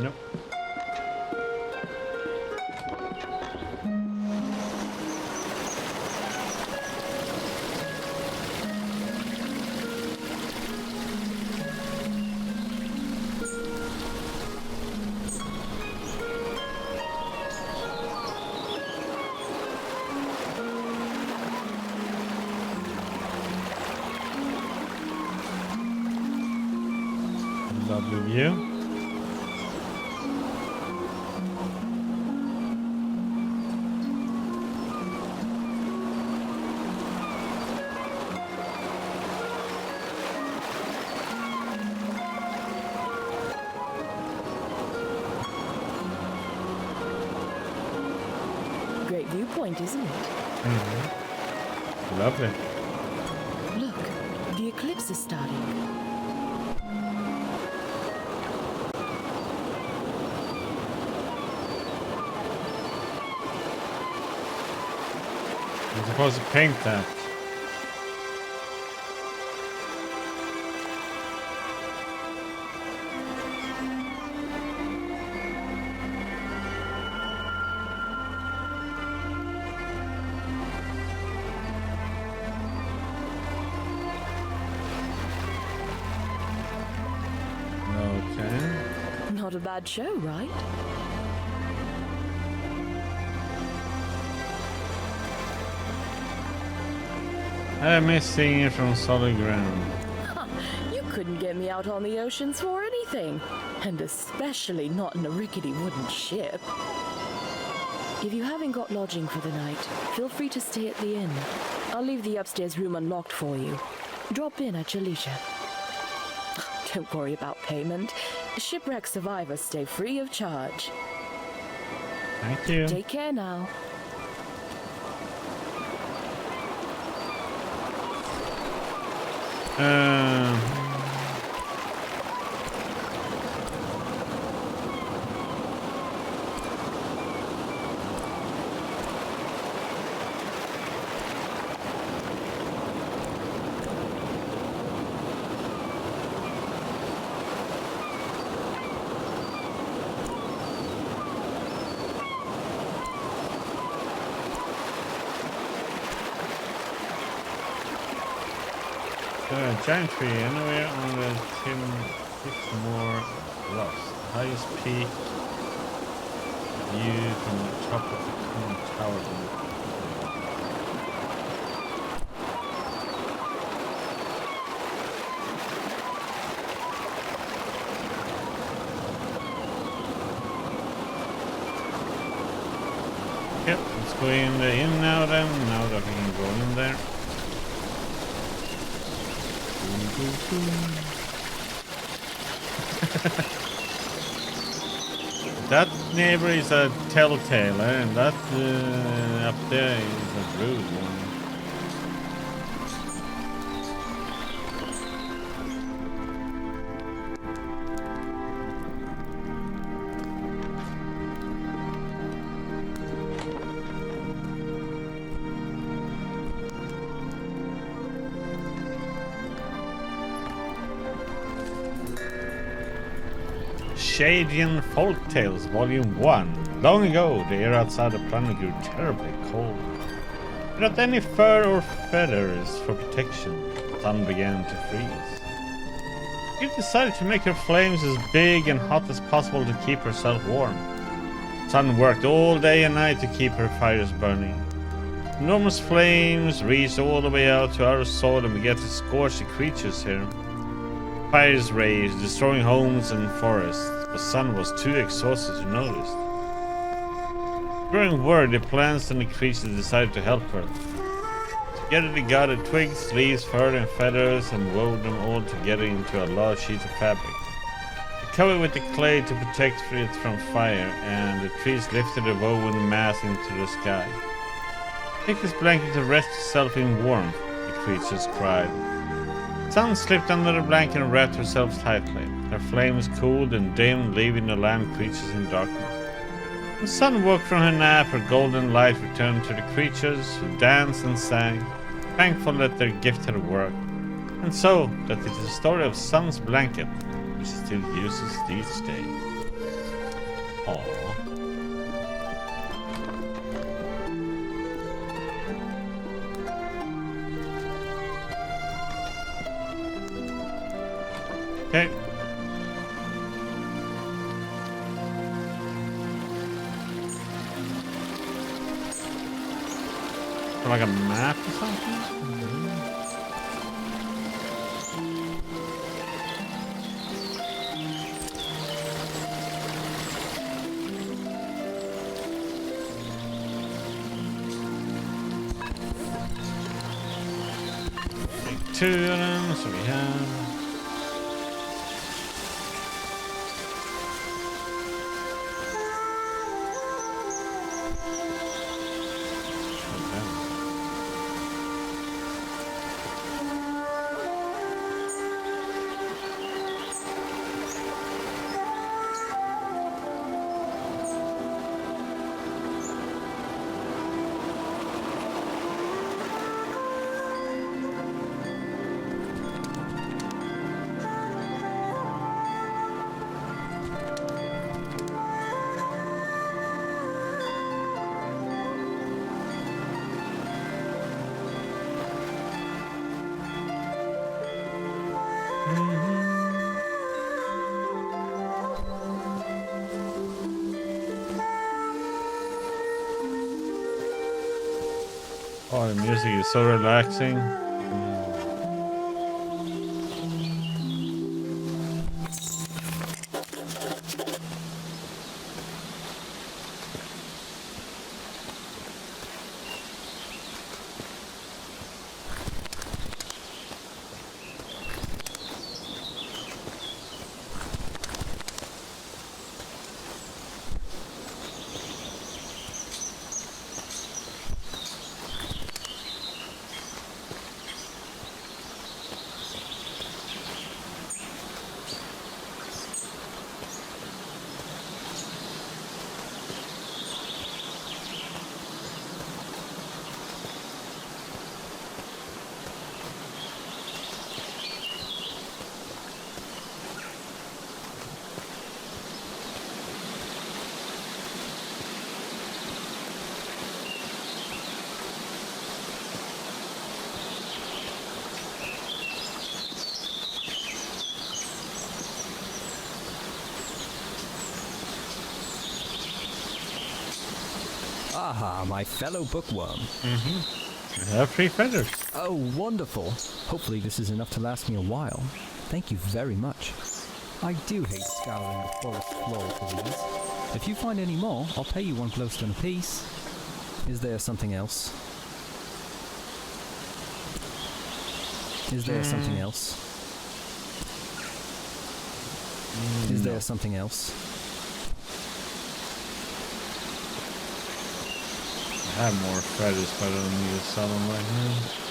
Yep. Lovely view. Great viewpoint, isn't it? Mm-hmm. Lovely. Look, the eclipse is starting. I'm supposed to paint that. Okay. Not a bad show, right? I miss seeing it from solid ground. You couldn't get me out on the oceans for anything, and especially not in a rickety wooden ship. If you haven't got lodging for the night, feel free to stay at the inn. I'll leave the upstairs room unlocked for you. Drop in at your leisure. Don't worry about payment. Shipwreck survivors stay free of charge. Thank you. Take care now. Giant tree anywhere on the Timmore Bluffs. Highest peak view from the top of the cone tower. Yep, let's go in now then, now that we can go in there. That neighbor is a telltale, and that up there is a rude one. Shadian Folktales, Volume 1. Long ago, the air outside the planet grew terribly cold. Without any fur or feathers for protection, the sun began to freeze. She decided to make her flames as big and hot as possible to keep herself warm. The sun worked all day and night to keep her fires burning. Enormous flames reached all the way out to our soil and began to scorch the creatures here. Fires raged, destroying homes and forests. The sun was too exhausted to notice. Growing worried, the plants and the creatures decided to help her. Together they gathered twigs, leaves, fur and feathers and wove them all together into a large sheet of fabric. They covered with the clay to protect it from fire, and the trees lifted the woven mass into the sky. Take this blanket to rest yourself in warmth, the creatures cried. Sun slipped under the blanket and wrapped herself tightly. Her flames cooled and dimmed, leaving the land creatures in darkness. When the sun woke from her nap, her golden light returned to the creatures, who danced and sang, thankful that their gift had worked. And so, that is the story of Sun's blanket, which still uses these days. Aww. Okay. Like a map or something? Take 2 of them, so we have. Oh, the music is so relaxing. Aha, my fellow bookworm. Mm-hmm. I have 3 feathers. Oh, wonderful. Hopefully this is enough to last me a while. Thank you very much. I do hate scouring the forest floor for these. If you find any more, I'll pay you 1 glowstone apiece. Is there something else? Is there something else? Is there something else? I have more feathers, but I don't need to sell them right now.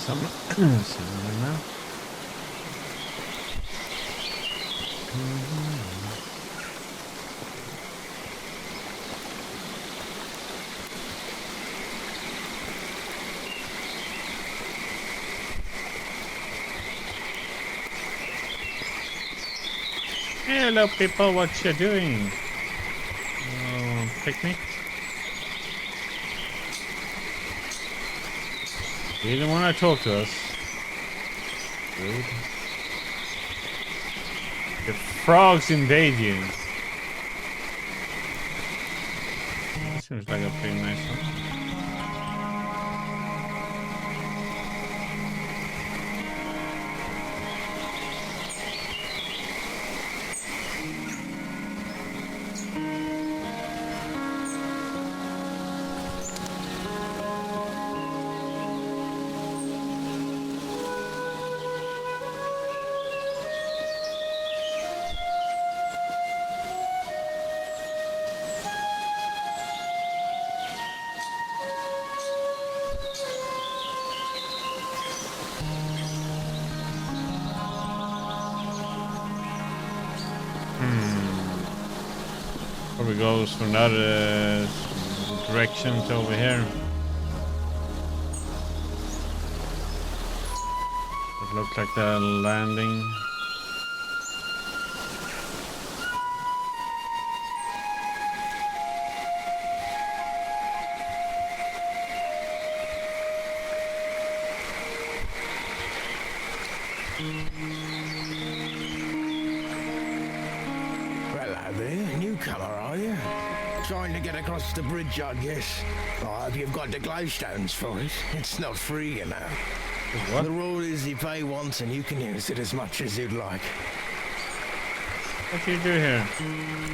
Some right now. Hello people, what you doing? Picnic? You didn't want to talk to us. Rude. The frogs invade you. That seems like a pretty nice one. Probably goes from another direction to over here. It looks like the landing. Hello there, newcomer, are you? Trying to get across the bridge, I guess. I hope you've got the glowstones for it. It's not free, you know. What? The rule is you pay once and you can use it as much as you'd like. What do you do here?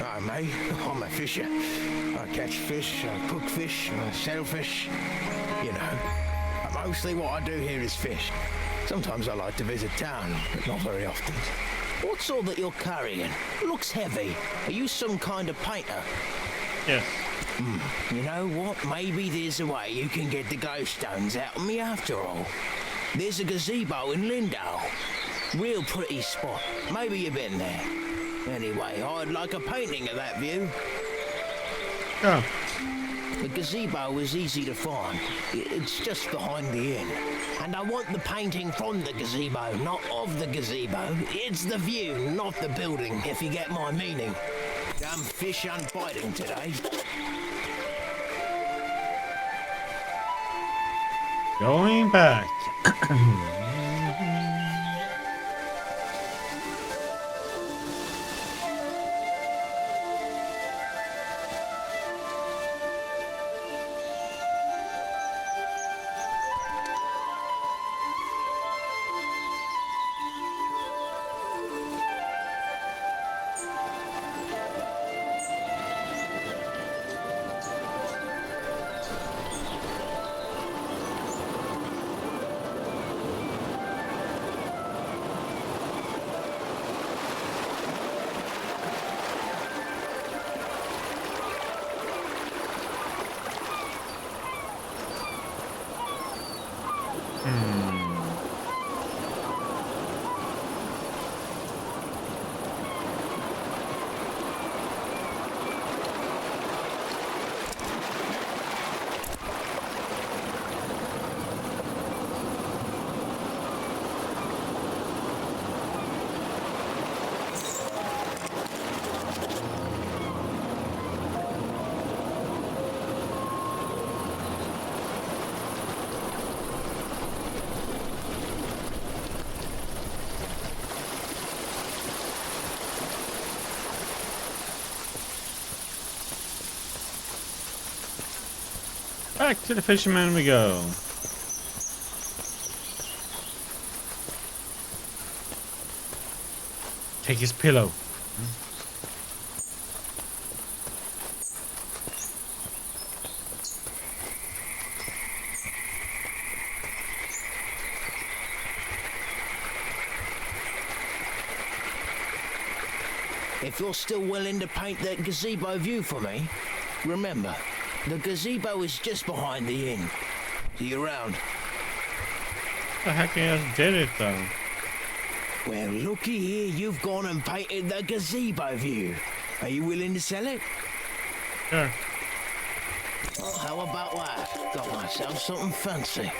Oh, mate, I'm a fisher. I catch fish, I cook fish, I sell fish. You know, mostly what I do here is fish. Sometimes I like to visit town, but not very often. What's all that you're carrying? Looks heavy. Are you some kind of painter? Yes. You know what? Maybe there's a way you can get the glowstones out of me after all. There's a gazebo in Lindau. Real pretty spot. Maybe you've been there. Anyway, I'd like a painting of that view. Oh. The gazebo is easy to find. It's just behind the inn. And I want the painting from the gazebo, not of the gazebo. It's the view, not the building, if you get my meaning. Damn fish aren't biting today. Going back. Back to the fisherman we go. Take his pillow. If you're still willing to paint that gazebo view for me, remember, the gazebo is just behind the inn. See you around. The heck he just did it though. Well, looky here, you've gone and painted the gazebo view. Are you willing to sell it? Sure. Well, how about that? Got myself something fancy.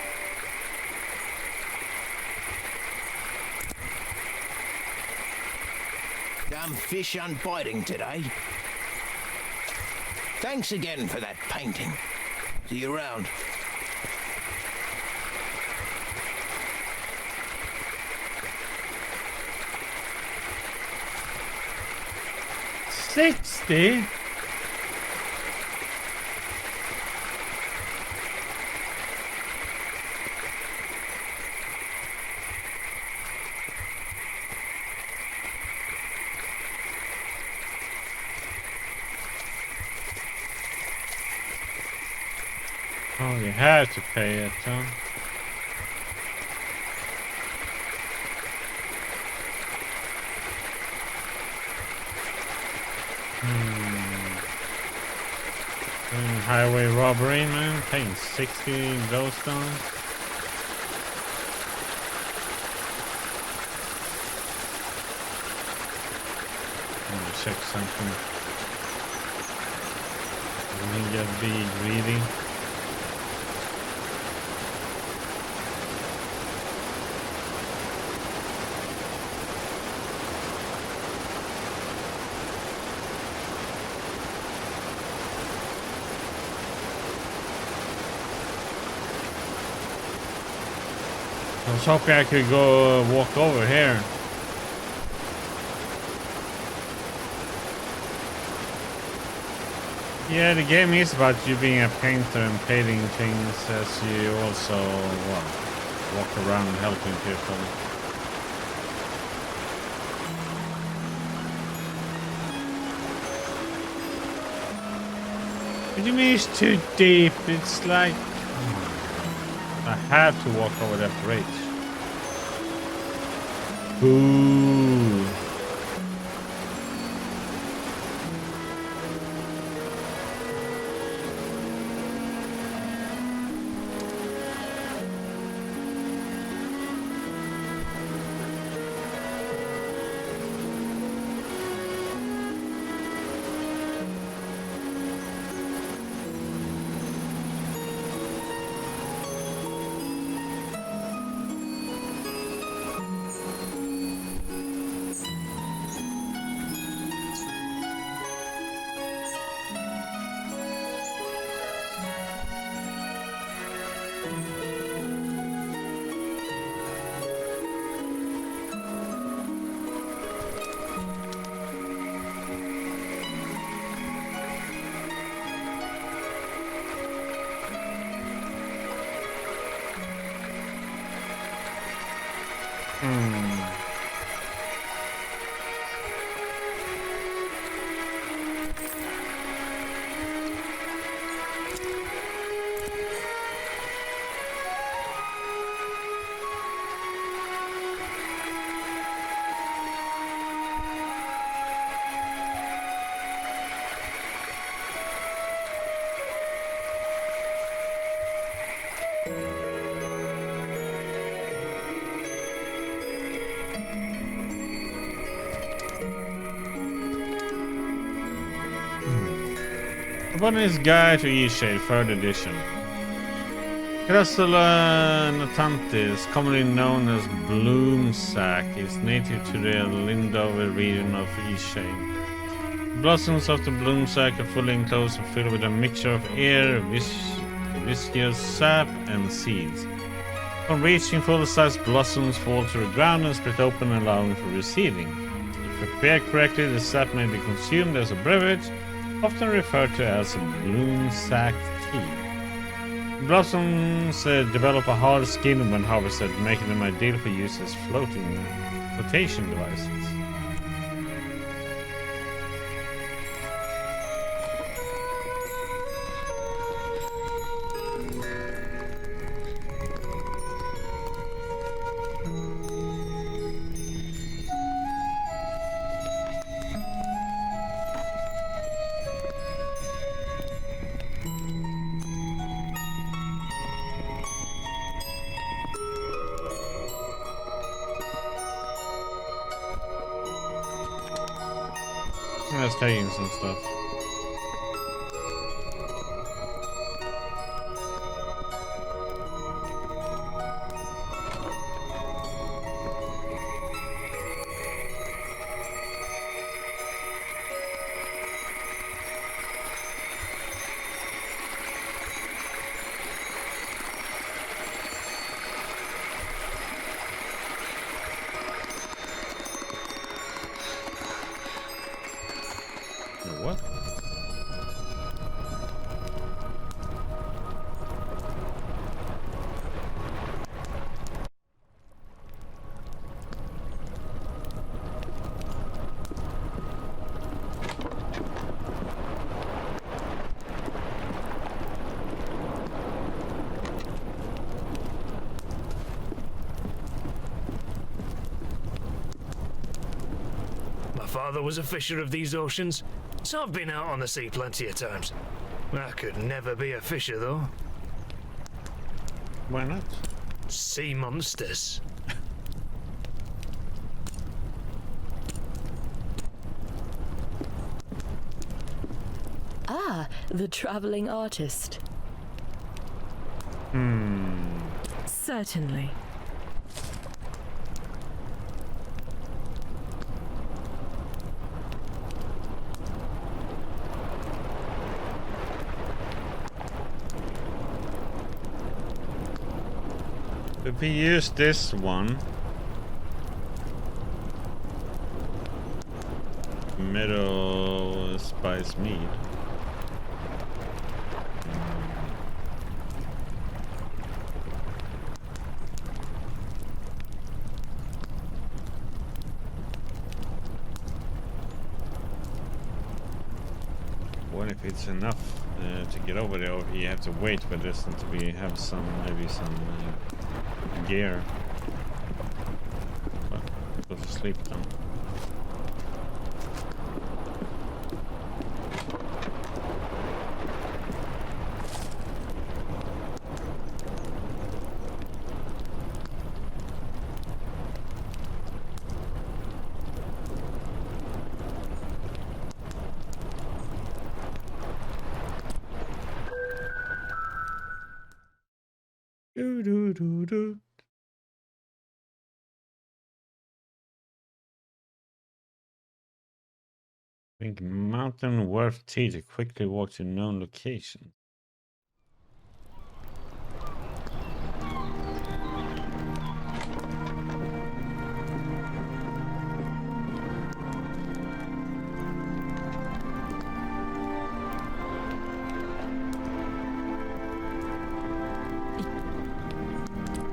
Damn fish aren't biting today. Thanks again for that painting. See you around. $60? Oh, you had to pay it, huh? Highway robbery, man. Paying 60 glowstones. Let me check something. Let me just be greedy. I was hoping I could go walk over here. Yeah, the game is about you being a painter and painting things as you also, well, walk around helping people. What do you mean it's too deep? It's like... I have to walk over that bridge. Ooh. Bonnie's Guide to Eastshade, 3rd edition. Crassula natantis, commonly known as bloomsack, is native to the Lindover region of Eastshade. Blossoms of the bloomsack are fully enclosed and filled with a mixture of air, viscous sap, and seeds. Upon reaching full-sized blossoms fall to the ground and split open, allowing for reseeding. If prepared correctly, the sap may be consumed as a beverage, often referred to as bloomsack tea. Blossoms develop a hard skin when harvested, making them ideal for use as flotation devices. There's tagings and stuff. What? My father was a fisher of these oceans, so I've been out on the sea plenty of times. I could never be a fisher, though. Why not? Sea monsters. Ah, the traveling artist. Certainly. If we use this one, meadow spice mead. What if it's enough to get over there, or you have to wait for this until we have some, maybe some gear. But go to sleep then. Do. Drink mountain worth tea to quickly walk to known location.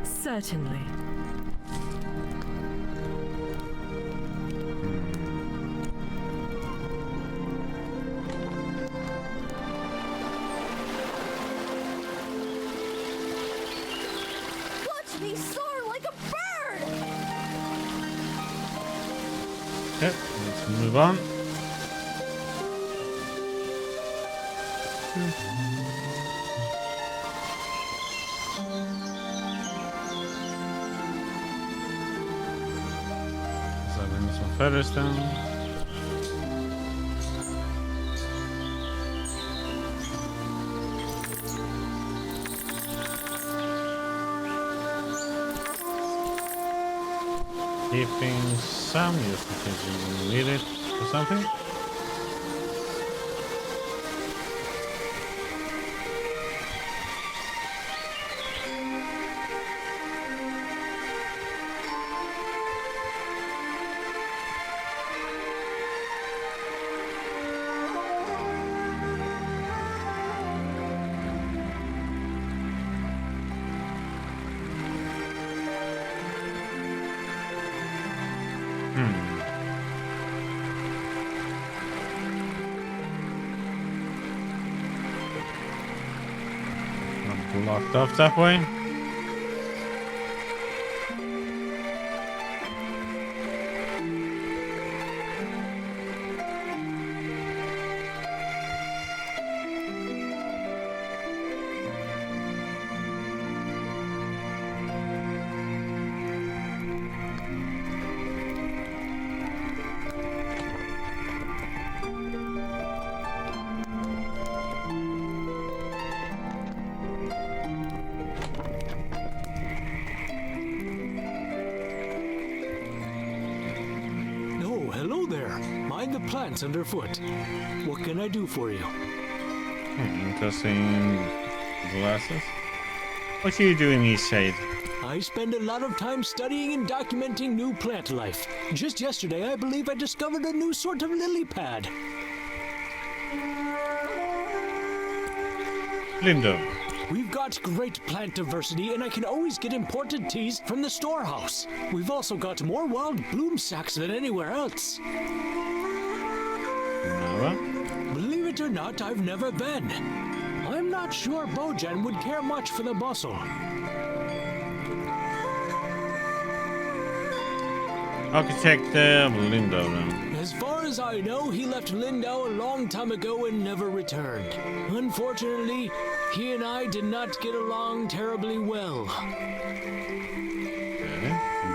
Certainly. Watch me soar like a bird! Okay, let's move on. Some feathers down. Keeping some just in case you need it or something. Locked off that way. Hello there. Mind the plants underfoot. What can I do for you? Interesting glasses. What are you doing, Eastshade? I spend a lot of time studying and documenting new plant life. Just yesterday, I believe I discovered a new sort of lily pad. Lindo. We've got great plant diversity, and I can always get imported teas from the storehouse. We've also got more wild bloom sacks than anywhere else. Nara? Believe it or not, I've never been. I'm not sure Bojan would care much for the bustle. Architect Lindo then. As far as I know, he left Lindau a long time ago and never returned. Unfortunately, he and I did not get along terribly well.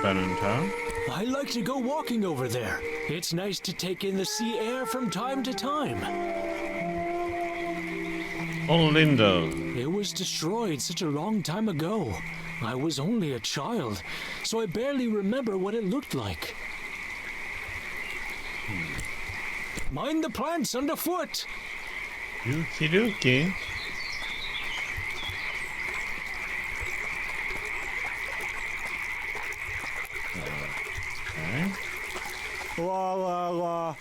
Bannon Town? I like to go walking over there. It's nice to take in the sea air from time to time. Oh, Lindo. It was destroyed such a long time ago. I was only a child, so I barely remember what it looked like. Mind the plants underfoot! Okie dokie. Okay. La la la.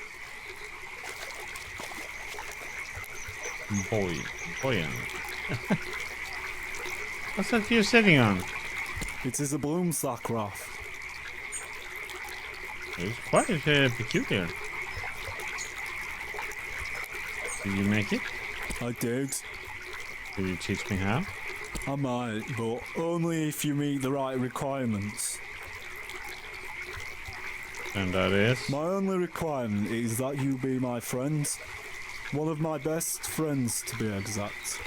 Boyan. What's that you're sitting on? It is a bloom sack, Ralph. It's quite peculiar. Did you make it? I did. Will you teach me how? I might, but only if you meet the right requirements. And that is? My only requirement is that you be my friend. One of my best friends, to be exact.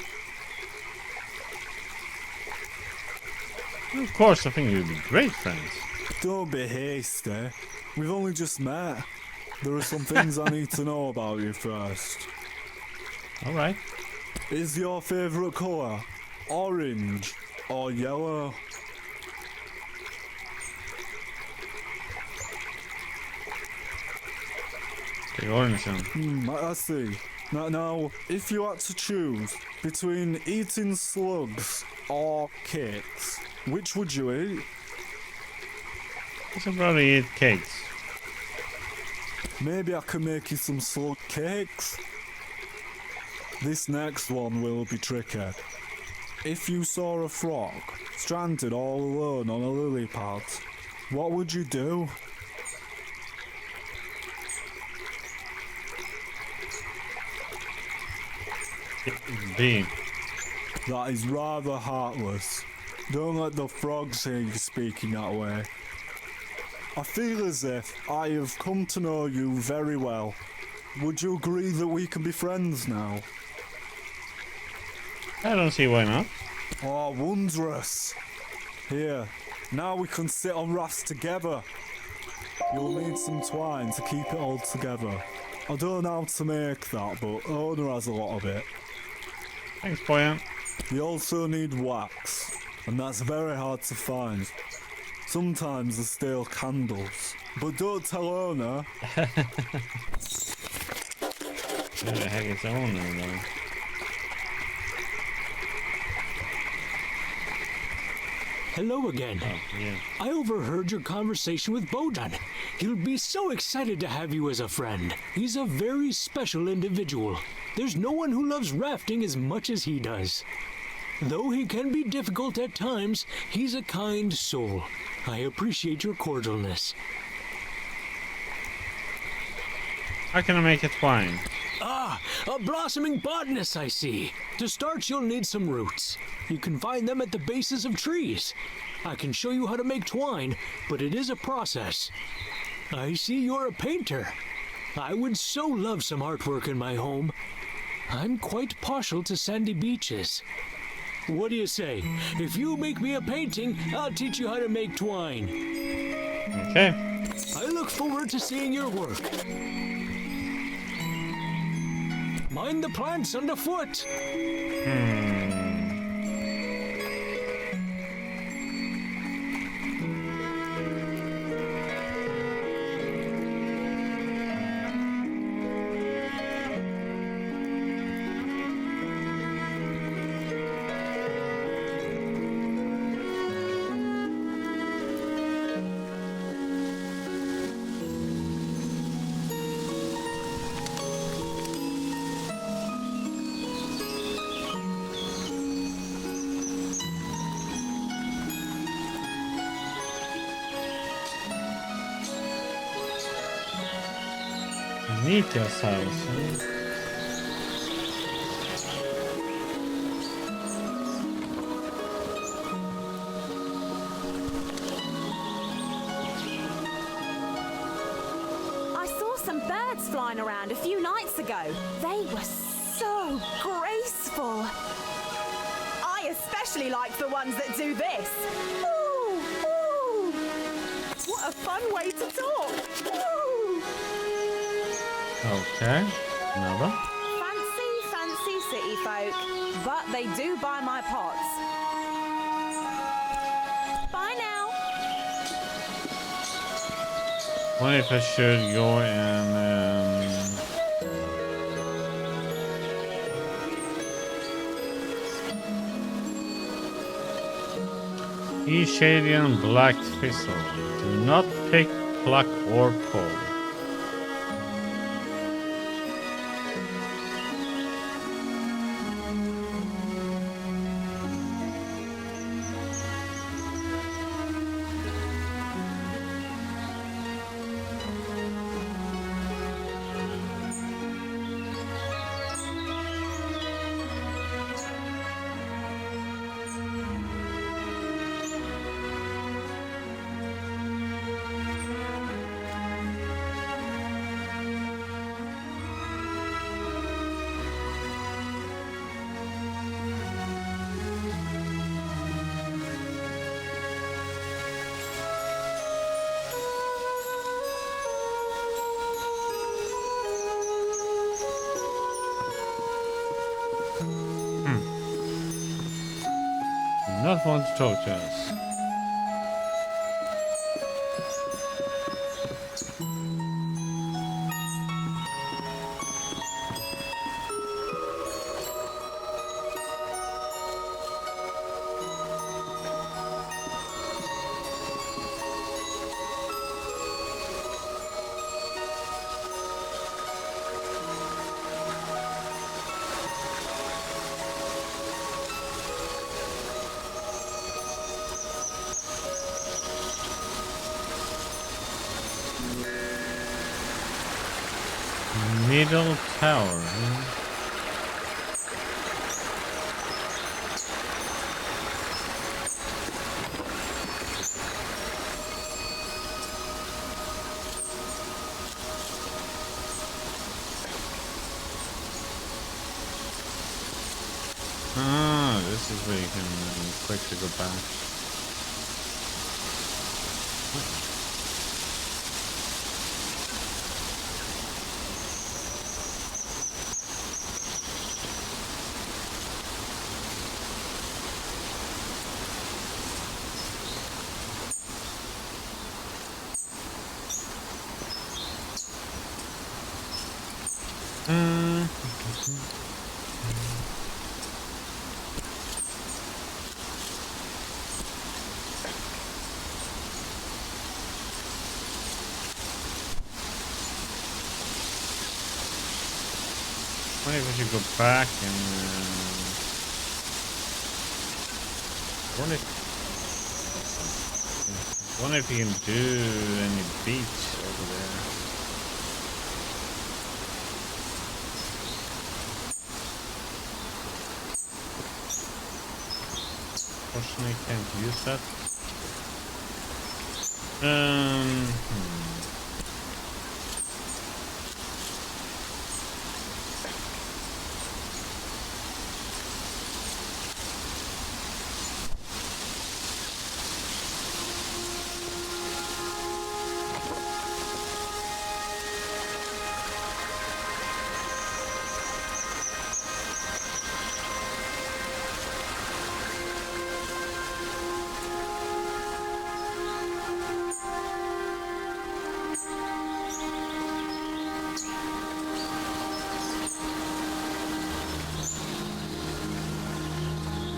Of course, I think you'd be great friends. Don't be hasty. We've only just met. There are some things I need to know about you first. Alright. Is your favourite colour orange or yellow? The orange one. I see. Now, if you had to choose between eating slugs or cakes, which would you eat? I should probably eat cakes. Maybe I can make you some slug cakes. This next one will be tricky. If you saw a frog stranded all alone on a lily pad, what would you do? B. That is rather heartless. Don't let the frogs hear you speaking that way. I feel as if I have come to know you very well. Would you agree that we can be friends now? I don't see why not. Oh, wondrous. Here, now we can sit on rafts together. You'll need some twine to keep it all together. I don't know how to make that, but Ona has a lot of it. Thanks, Boyan. You also need wax, and that's very hard to find. Sometimes I steal candles. But don't tell owner. Who the heck is owner though? Hello again. Oh, yeah. I overheard your conversation with Bojan. He'll be so excited to have you as a friend. He's a very special individual. There's no one who loves rafting as much as he does. Though he can be difficult at times, he's a kind soul. I appreciate your cordialness. How can I make it twine? Ah, a blossoming botanist, I see. To start, you'll need some roots. You can find them at the bases of trees. I can show you how to make twine, but it is a process. I see you're a painter. I would so love some artwork in my home. I'm quite partial to sandy beaches. What do you say? If you make me a painting, I'll teach you how to make twine. Okay. I look forward to seeing your work. Mind the plants underfoot. Nika's house. I saw some birds flying around a few nights ago. They were so graceful. I especially like the ones that do this. Ooh, ooh. What a fun way to talk. Ooh. Okay. Another. Fancy city folk, but they do buy my pots. Bye now. What if I should go and Eastshade and Black Thistle. Do not pick, pluck, or pull. Not want to talk to us. Middle tower. Ah, this is where you can quickly go back. Maybe we should go back and wonder if you can do any beach over there. Unfortunately, can't use that.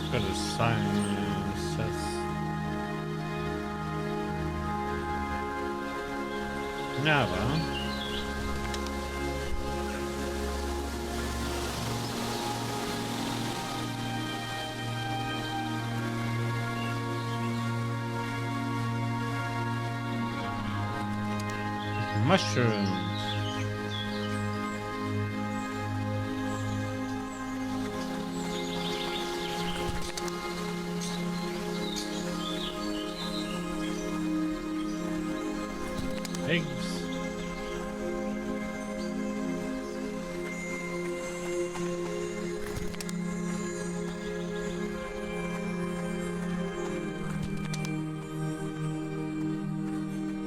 Got a sign says Nava. Mushrooms. Eggs.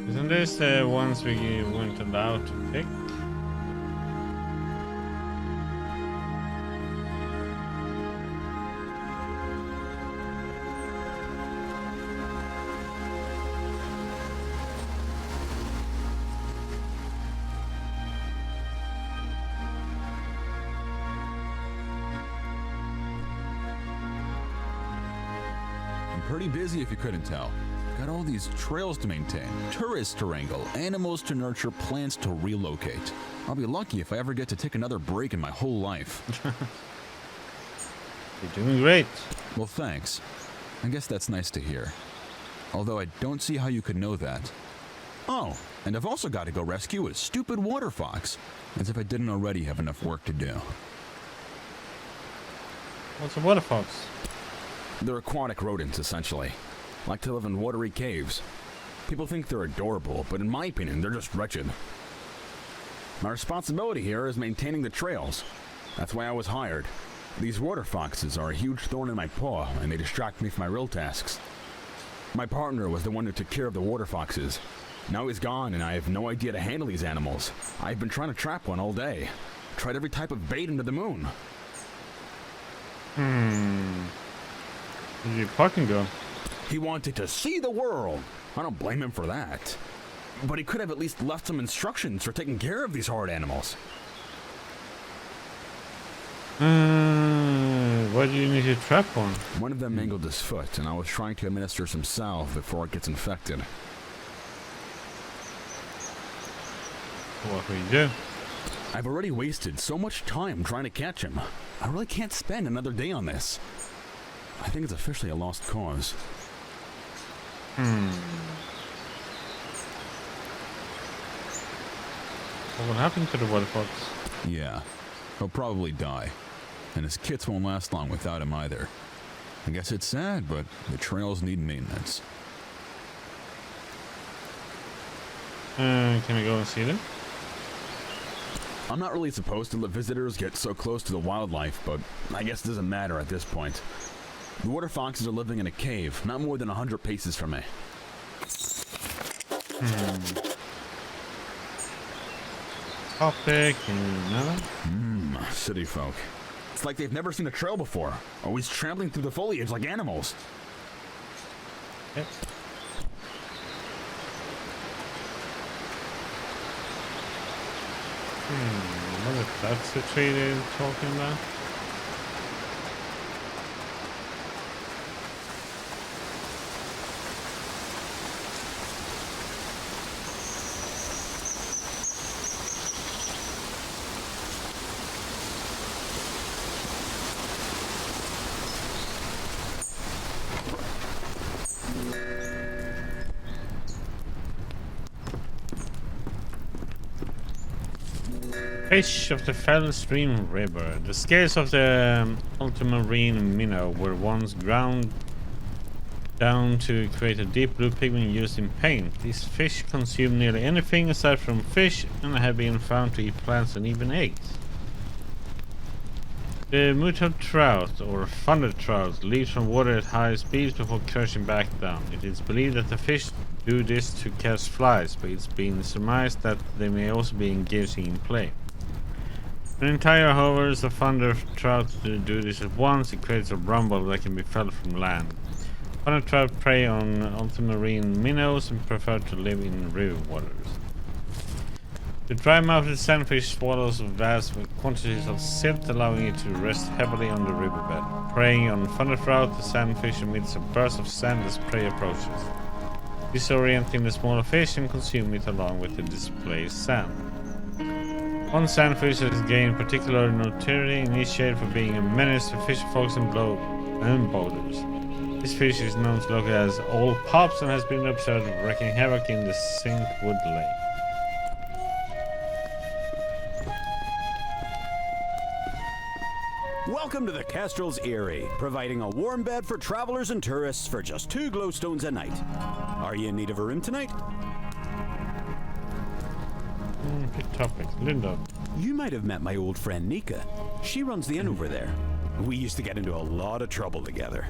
Isn't this the ones we weren't allowed to pick? Pretty busy if you couldn't tell. Got all these trails to maintain, tourists to wrangle, animals to nurture, plants to relocate. I'll be lucky if I ever get to take another break in my whole life. You're doing great. Well, thanks. I guess that's nice to hear. Although I don't see how you could know that. Oh, and I've also got to go rescue a stupid water fox. As if I didn't already have enough work to do. What's a water fox? They're aquatic rodents, essentially. Like to live in watery caves. People think they're adorable, but in my opinion, they're just wretched. My responsibility here is maintaining the trails. That's why I was hired. These water foxes are a huge thorn in my paw, and they distract me from my real tasks. My partner was the one who took care of the water foxes. Now he's gone, and I have no idea to handle these animals. I've been trying to trap one all day. Tried every type of bait under the moon. Where'd your partner go? He wanted to see the world. I don't blame him for that. But he could have at least left some instructions for taking care of these hard animals. Why do you need to trap one? One of them mangled his foot, and I was trying to administer some salve before it gets infected. What will you do? I've already wasted so much time trying to catch him. I really can't spend another day on this. I think it's officially a lost cause. What happened to the water fox? Yeah, he'll probably die. And his kits won't last long without him either. I guess it's sad, but the trails need maintenance. Can I go and see them? I'm not really supposed to let visitors get so close to the wildlife, but I guess it doesn't matter at this point. The water foxes are living in a cave, not more than 100 paces from me. Topic and another? City folk. It's like they've never seen a trail before, always trampling through the foliage like animals. Yep. Another That's the tree they're talking about? Fish of the fell stream river. The scales of the ultramarine minnow were once ground down to create a deep blue pigment used in paint. These fish consume nearly anything aside from fish and have been found to eat plants and even eggs. The mutton trout or thunder trout leaps from water at high speeds before crashing back down. It is believed that the fish do this to catch flies, but it's been surmised that they may also be engaging in play. When entire hovers of thunder trout do this at once, it creates a rumble that can be felt from land. Thunder trout prey on ultramarine minnows and prefer to live in river waters. The dry-mouthed sandfish swallows vast quantities of silt, allowing it to rest heavily on the riverbed. Preying on thunder trout, the sandfish emits a burst of sand as prey approaches, disorienting the smaller fish and consuming it along with the displaced sand. One sandfish has gained particular notoriety in Eastshade for being a menace to fisherfolks and boaters. This fish is known locally as Old Pops and has been observed wreaking havoc in the Sinkwood Lake. Welcome to the Kestrel's Eyrie, providing a warm bed for travelers and tourists for just 2 glowstones a night. Are you in need of a room tonight? Good topic. Linda. You might have met my old friend Nika. She runs the inn over there. We used to get into a lot of trouble together.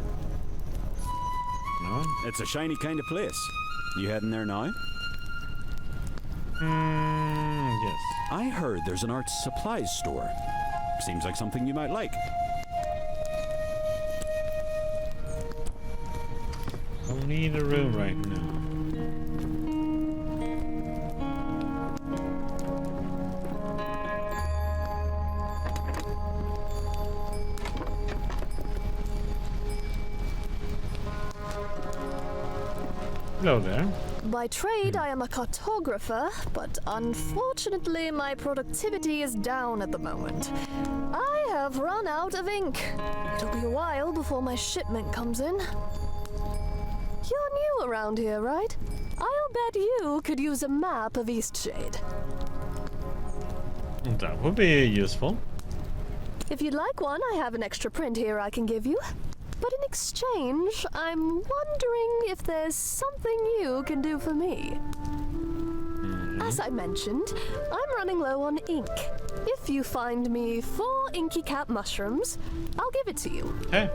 No? It's a shiny kind of place. You heading there now? Yes. I heard there's an art supplies store. Seems like something you might like. I'll need a room right now. Hello there. By trade, I am a cartographer, but unfortunately my productivity is down at the moment. I have run out of ink. It'll be a while before my shipment comes in. You're new around here, right? I'll bet you could use a map of Eastshade. That would be useful. If you'd like one, I have an extra print here I can give you. But in exchange, I'm wondering if there's something you can do for me. As I mentioned, I'm running low on ink. If you find me 4 inky cap mushrooms, I'll give it to you. Hey.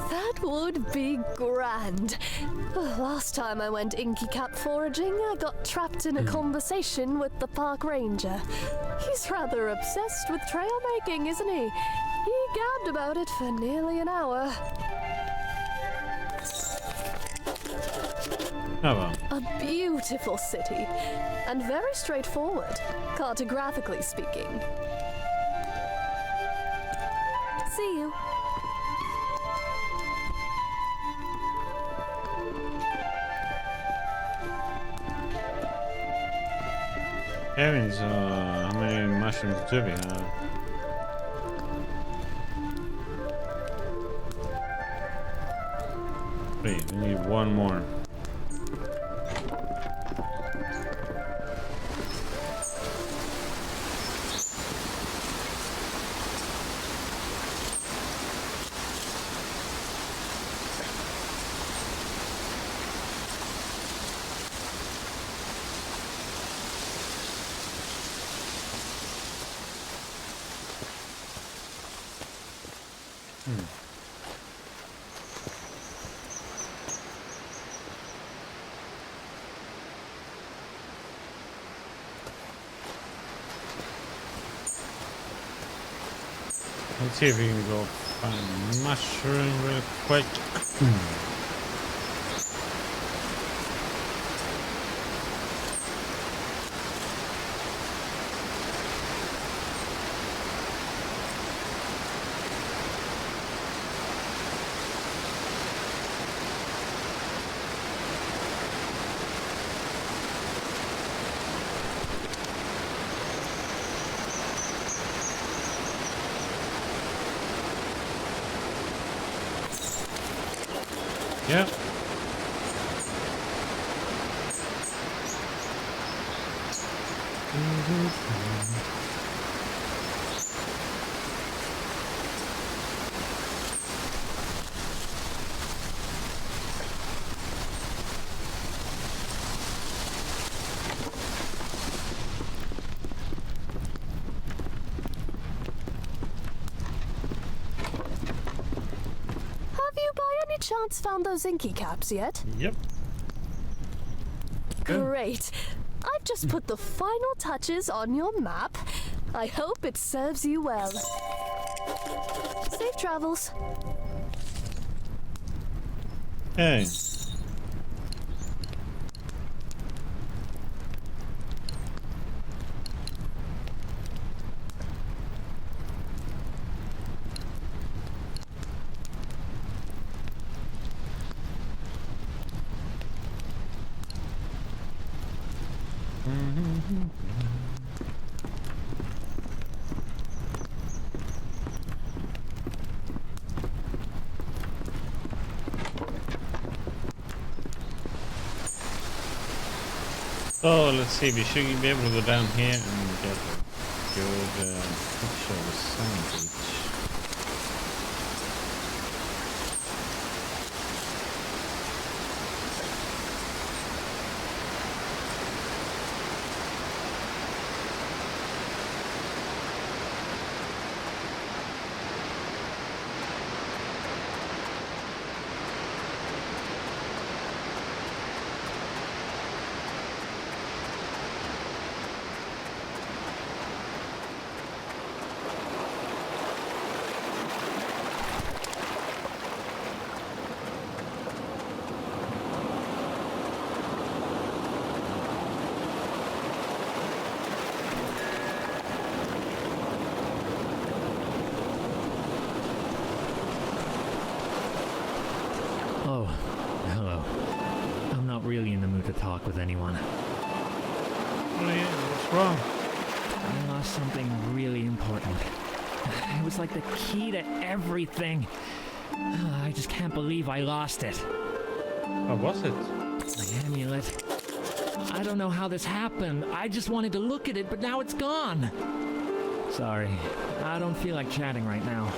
That would be grand. Last time I went inky cap foraging, I got trapped in a conversation with the park ranger. He's rather obsessed with trail making, isn't he? He gabbed about it for nearly an hour. Oh well. A beautiful city, and very straightforward, cartographically speaking. See you. Heavens, how many mushrooms do we have? Wait, we need one more. Let's see if we can go find a mushroom real quick. Yeah. Have you by any chance found those inky caps yet? Yep. Great. I've just put the final touches on your map. I hope it serves you well. Safe travels. Hey. Oh, let's see. We should be able to go down here and get a good picture of the sun beach. Oh, hello. I'm not really in the mood to talk with anyone. What's wrong? I lost something really important. It was like the key to everything. I just can't believe I lost it. What was it? My amulet. I don't know how this happened. I just wanted to look at it, but now it's gone. Sorry. I don't feel like chatting right now.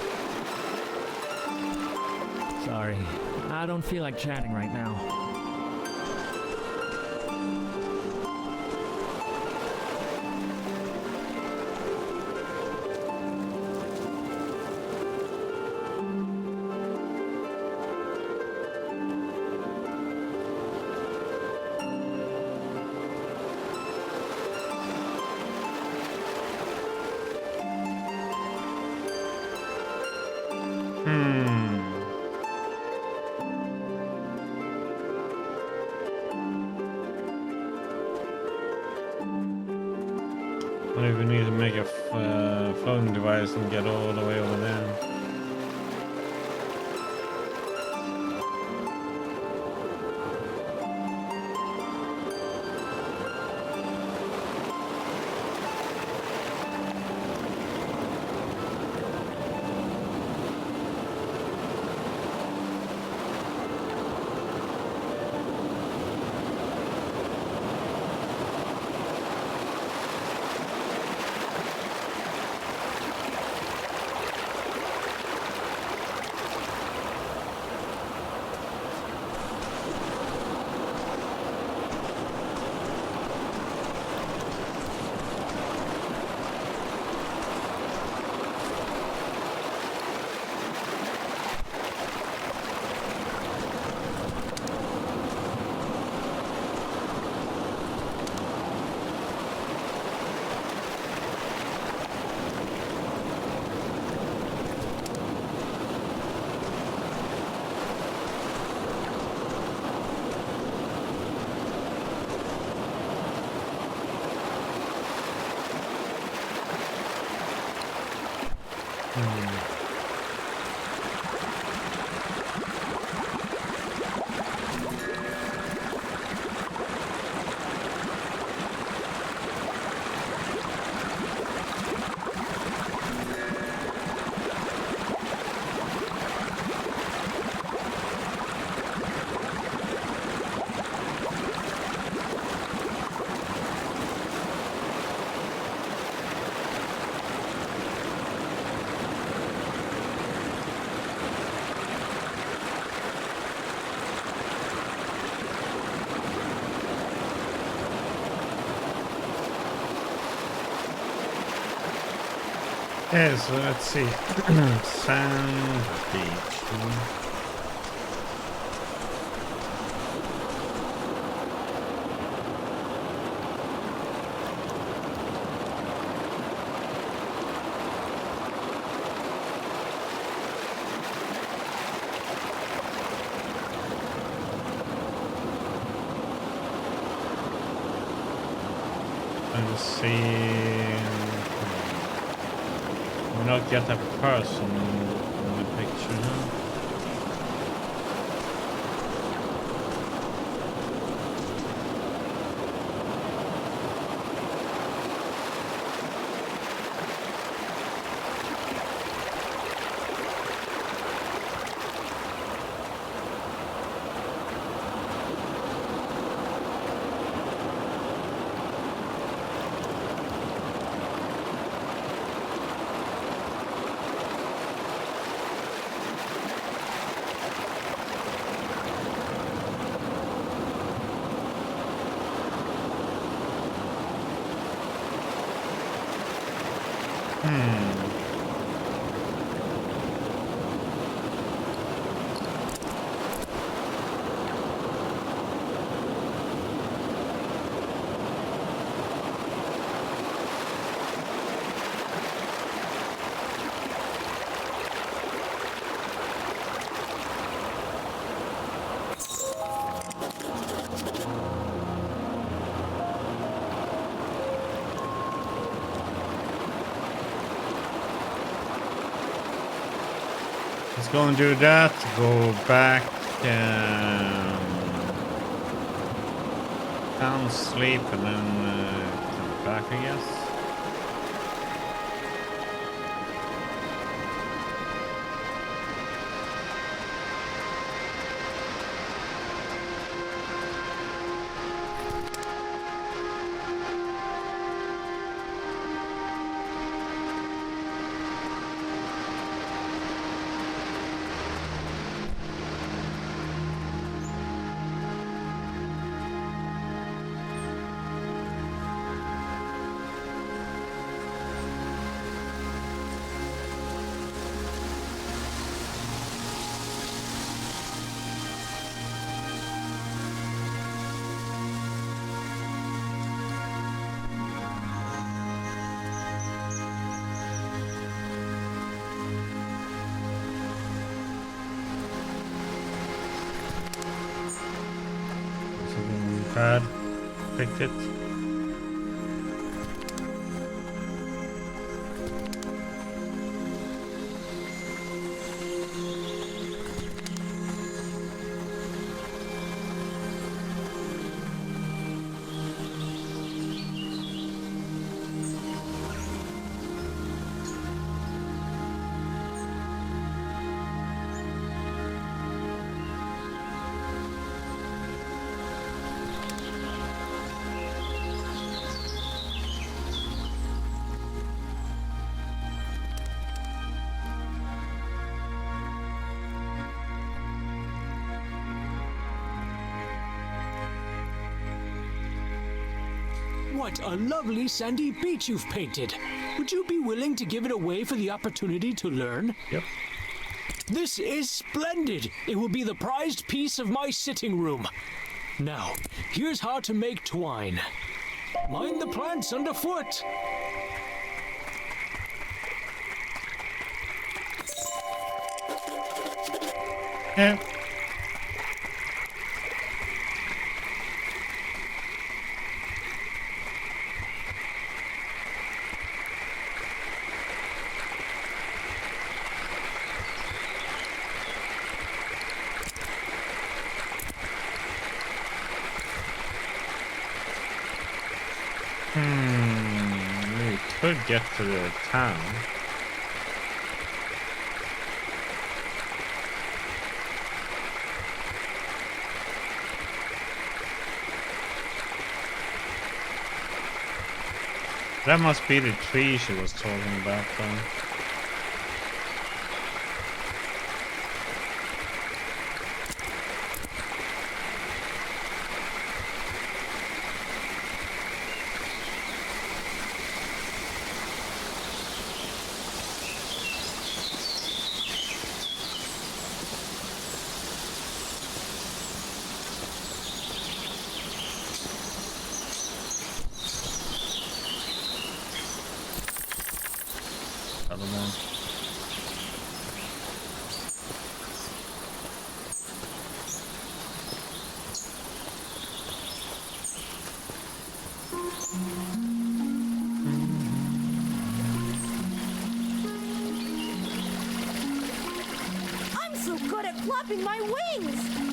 Sorry. I don't feel like chatting right now. Maybe we need to make a floating device and get all the way over there. Okay, so let's see. Sand beach. Let's see. We not get a person in the picture now. Let's go and do that. Go back. Down, sleep, and then come back, I guess. Bad. Picked it. What a lovely sandy beach you've painted. Would you be willing to give it away for the opportunity to learn? Yep. This is splendid. It will be the prized piece of my sitting room. Now, here's how to make twine. Mind the plants underfoot. Yeah. We could get to the town. That must be the tree she was talking about then. clapping my wings!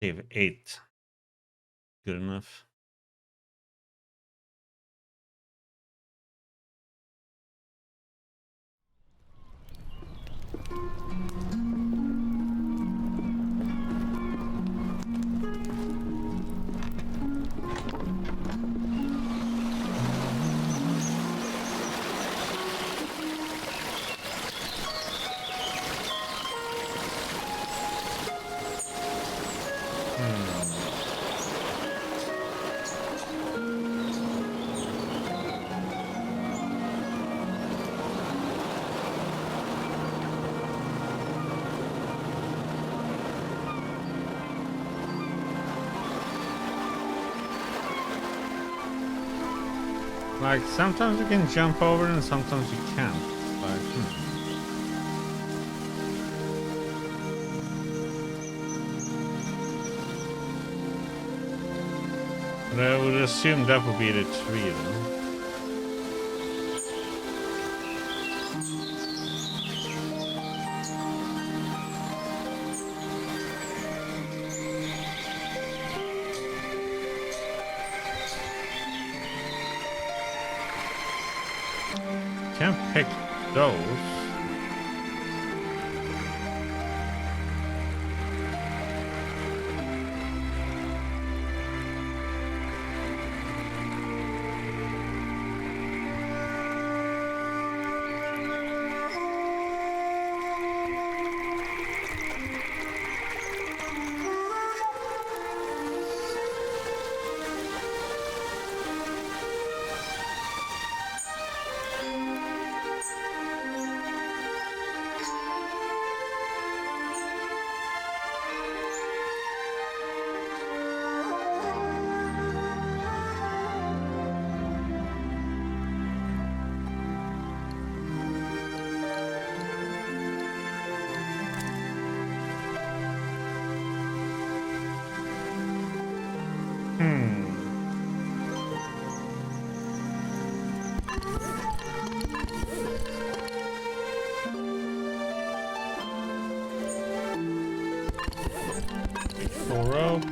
Save 8. Good enough. Like, sometimes you can jump over and sometimes you can't. Like, But I would assume that would be the tree then. Can't pick those. Four ropes.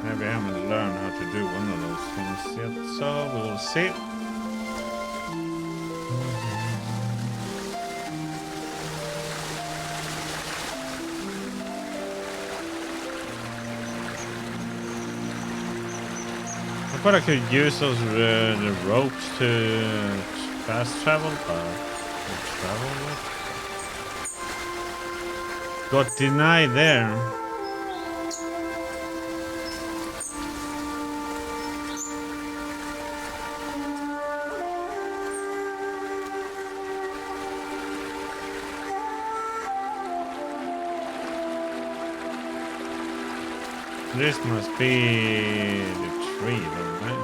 Maybe I haven't learned how to do one of those things yet, so we'll see. But I could use those the ropes to fast travel, Got denied there. This must be the tree, though, right?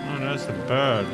Oh, that's a bird.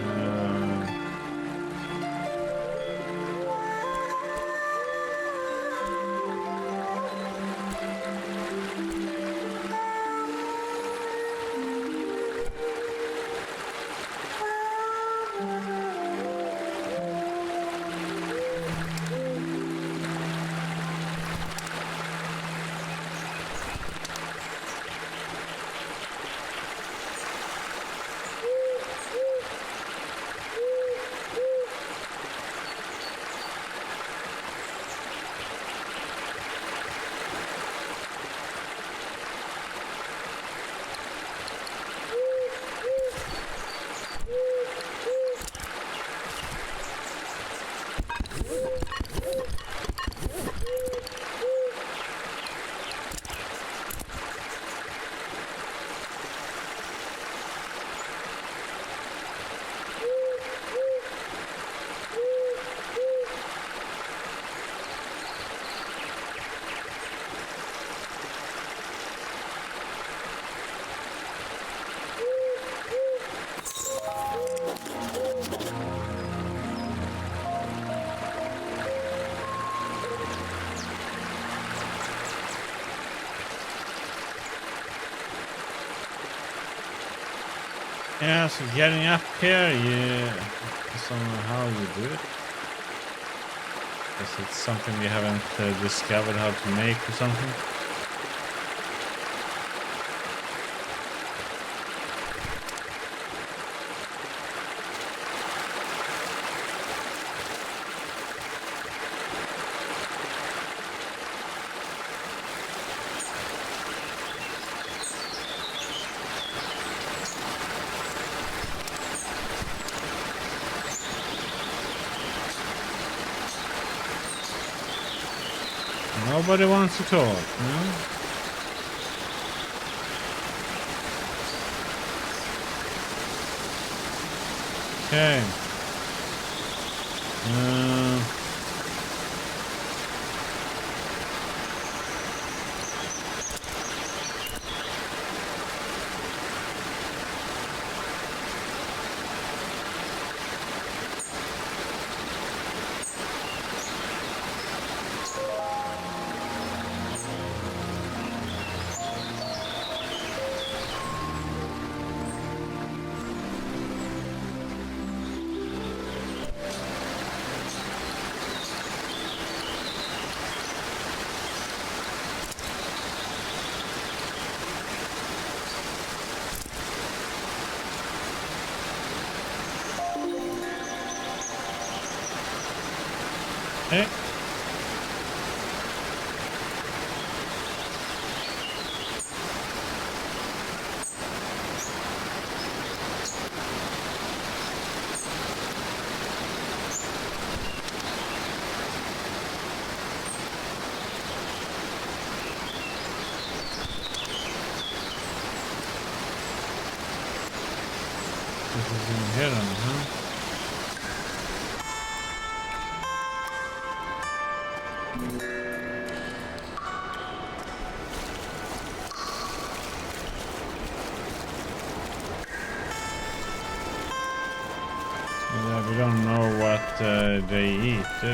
Yeah, so getting up here, yeah, I don't know how you do it. Guess it's something we haven't discovered how to make or something. Nobody wants to talk, no? Okay. Okay. This is in here, huh? Yeah, we don't know what they eat, do we?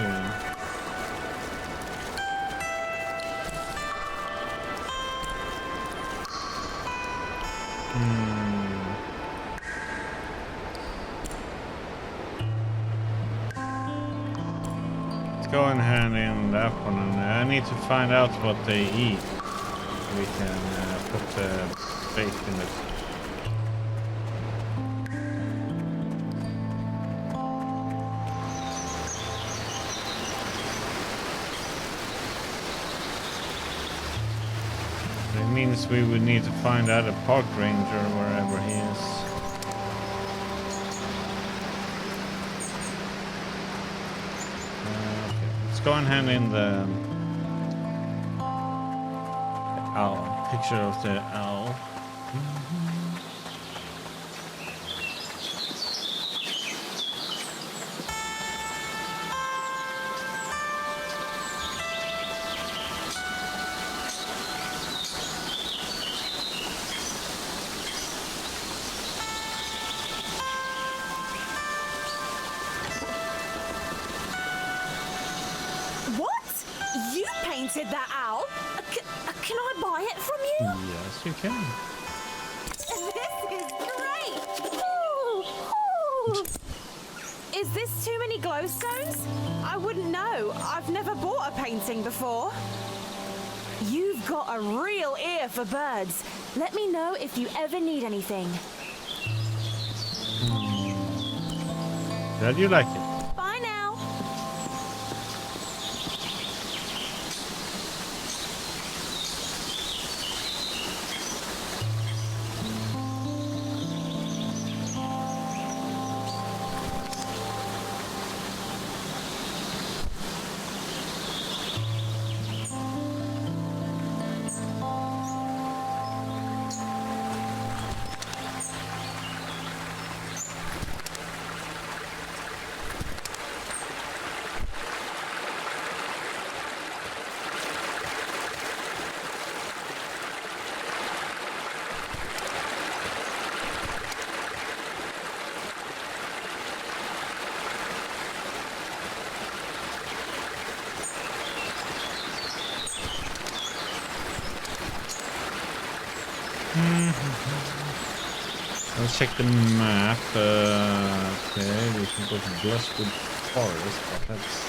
Let's go and hand in that one, and I need to find out what they eat. We can put the bait in it. It means we would need to find out a park ranger wherever he is. Okay, let's go and hand in the owl. Picture of the owl. That owl? Can I buy it from you? Yes, you can. This is great! Ooh, ooh. Is this too many glowstones? I wouldn't know. I've never bought a painting before. You've got a real ear for birds. Let me know if you ever need anything. Glad you like it. Bye now. Let's check the map. Okay, we can go to Glasswood Forest, but that's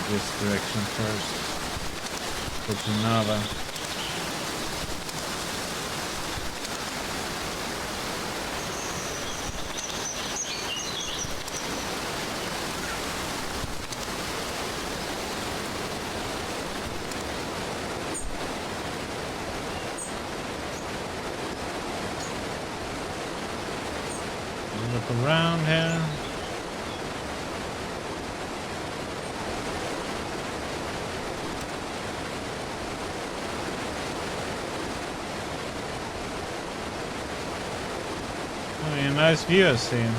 this direction first. Go to Nava. Look around here. Oh, a nice view I've seen.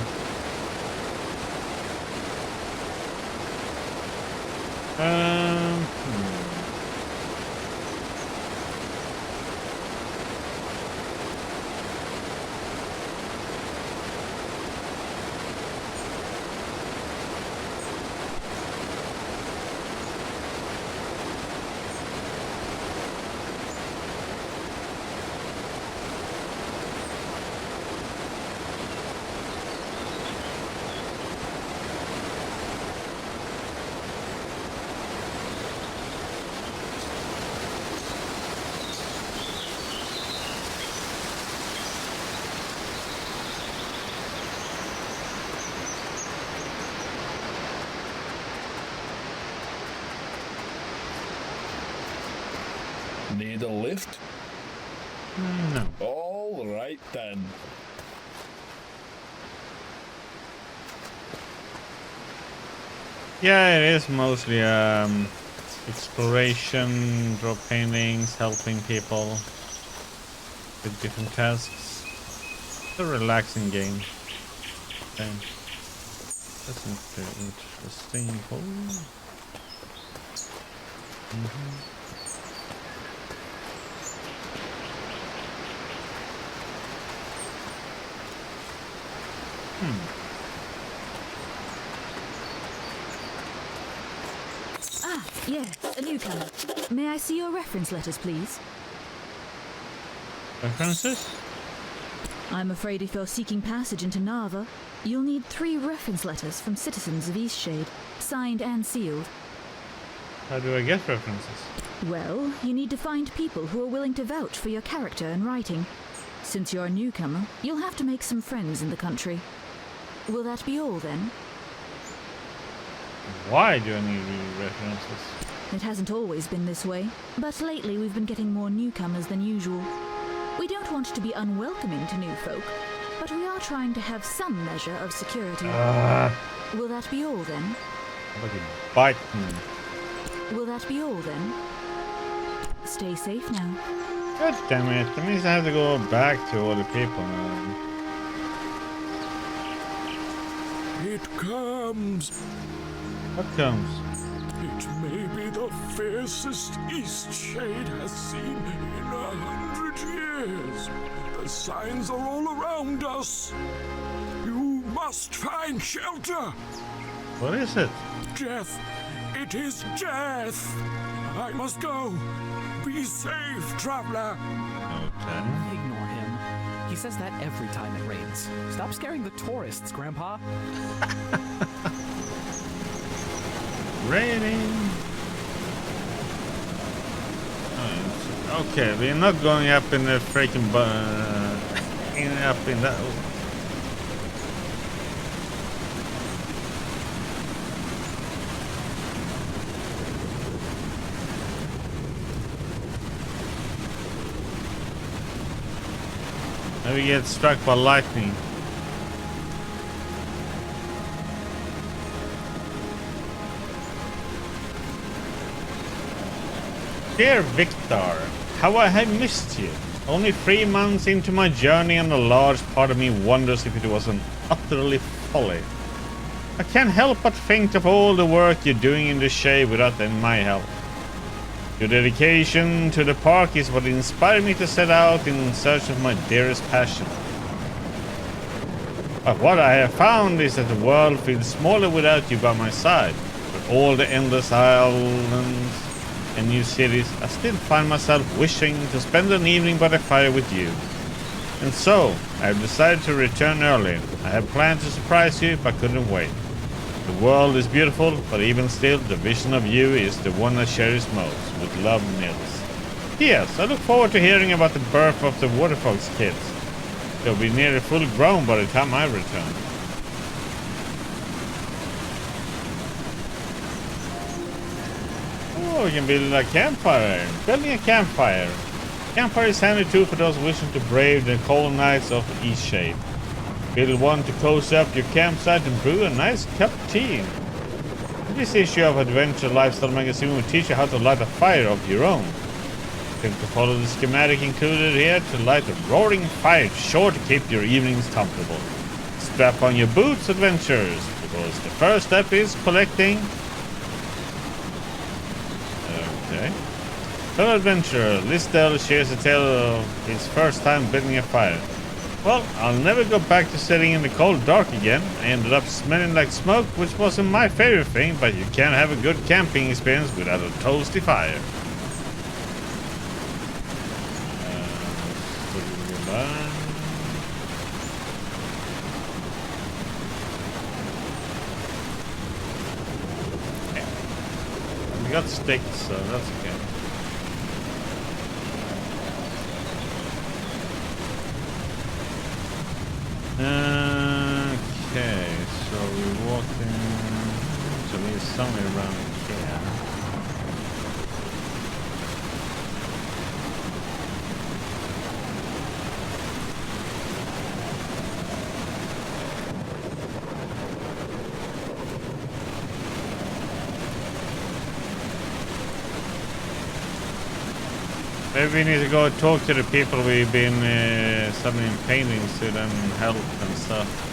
Need a lift? No. All right then. Yeah, it is mostly exploration, draw paintings, helping people with different tasks. It's a relaxing game. Okay. That's interesting. Ah, yes, a newcomer. May I see your reference letters, please? References? I'm afraid if you're seeking passage into Narva, you'll need 3 reference letters from citizens of Eastshade, signed and sealed. How do I get references? Well, you need to find people who are willing to vouch for your character and writing. Since you're a newcomer, you'll have to make some friends in the country. Will that be all, then? Why do I need references? It hasn't always been this way, but lately we've been getting more newcomers than usual. We don't want to be unwelcoming to new folk, but we are trying to have some measure of security. Will that be all, then? Look at bite me. Will that be all, then? Stay safe now. God damn it, that means I have to go back to all the people now. It comes. What comes? It may be the fiercest Eastshade has seen in 100 years. The signs are all around us. You must find shelter. What is it? Death. It is death. I must go. Be safe, traveler. Okay. Ignore him. He says that every time it rains. Stop scaring the tourists, Grandpa. Raining. Oh, okay, we're not going up in the freaking up in that. Maybe get struck by lightning. Dear Victor, how I have missed you. Only 3 months into my journey and a large part of me wonders if it wasn't utterly folly. I can't help but think of all the work you're doing in the shade without my help. Your dedication to the park is what inspired me to set out in search of my dearest passion. But what I have found is that the world feels smaller without you by my side. With all the endless islands, and new cities, I still find myself wishing to spend an evening by the fire with you. And so, I have decided to return early. I had planned to surprise you if I couldn't wait. The world is beautiful, but even still, the vision of you is the one I cherish most. With love, Nils. P.S. I look forward to hearing about the birth of the Waterfox kids. They'll be nearly full grown by the time I return. Oh, you can build a campfire. Building a campfire. Campfire is handy too for those wishing to brave the cold nights of Eastshade. Build one to cozy up your campsite and brew a nice cup of tea. This issue of Adventure Lifestyle magazine will teach you how to light a fire of your own. Think to follow the schematic included here to light a roaring fire, sure to keep your evenings comfortable. Strap on your boots, adventurers, because the first step is collecting. Okay. Fellow adventurer, Listel shares a tale of his first time building a fire. Well, I'll never go back to sitting in the cold dark again. I ended up smelling like smoke, which wasn't my favorite thing, but you can't have a good camping experience without a toasty fire. Okay. We got sticks, so that's okay. Okay, so we're walking to me somewhere around here. Maybe we need to go talk to the people we've been submitting paintings to them, help and stuff.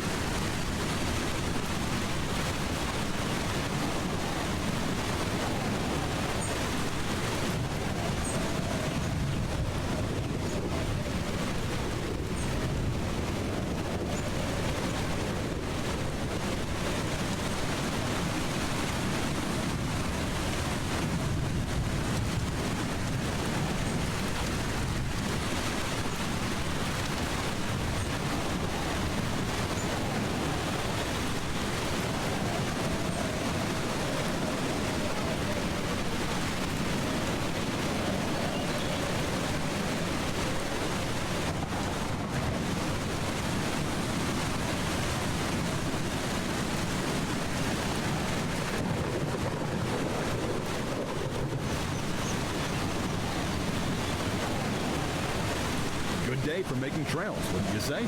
Day for making trails, wouldn't you say?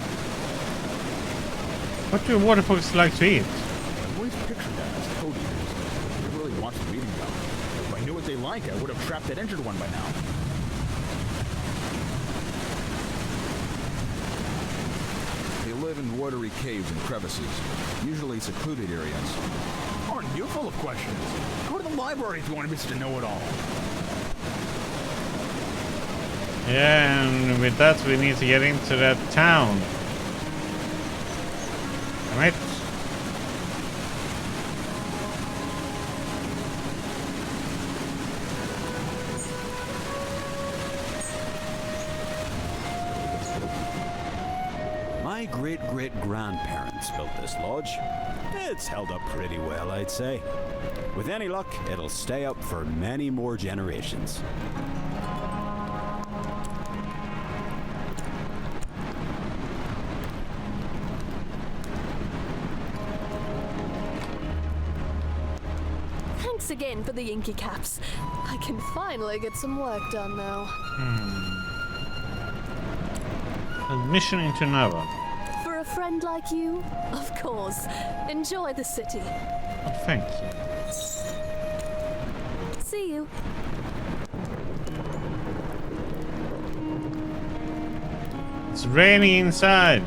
What do waterfox like to eat? I've always pictured that as toad eaters. I never really watched them eating them. If I knew what they like, I would have trapped that injured one by now. They live in watery caves and crevices, usually secluded areas. Aren't you full of questions? Go to the library if you want to be such a know-it-all. Yeah, and with that we need to get into that town. Right? My great-great-grandparents built this lodge. It's held up pretty well, I'd say. With any luck, it'll stay up for many more generations. Thanks again for the inky caps. I can finally get some work done now. Admission into Nova. For a friend like you, of course. Enjoy the city. Oh, thank you. See you. It's raining inside.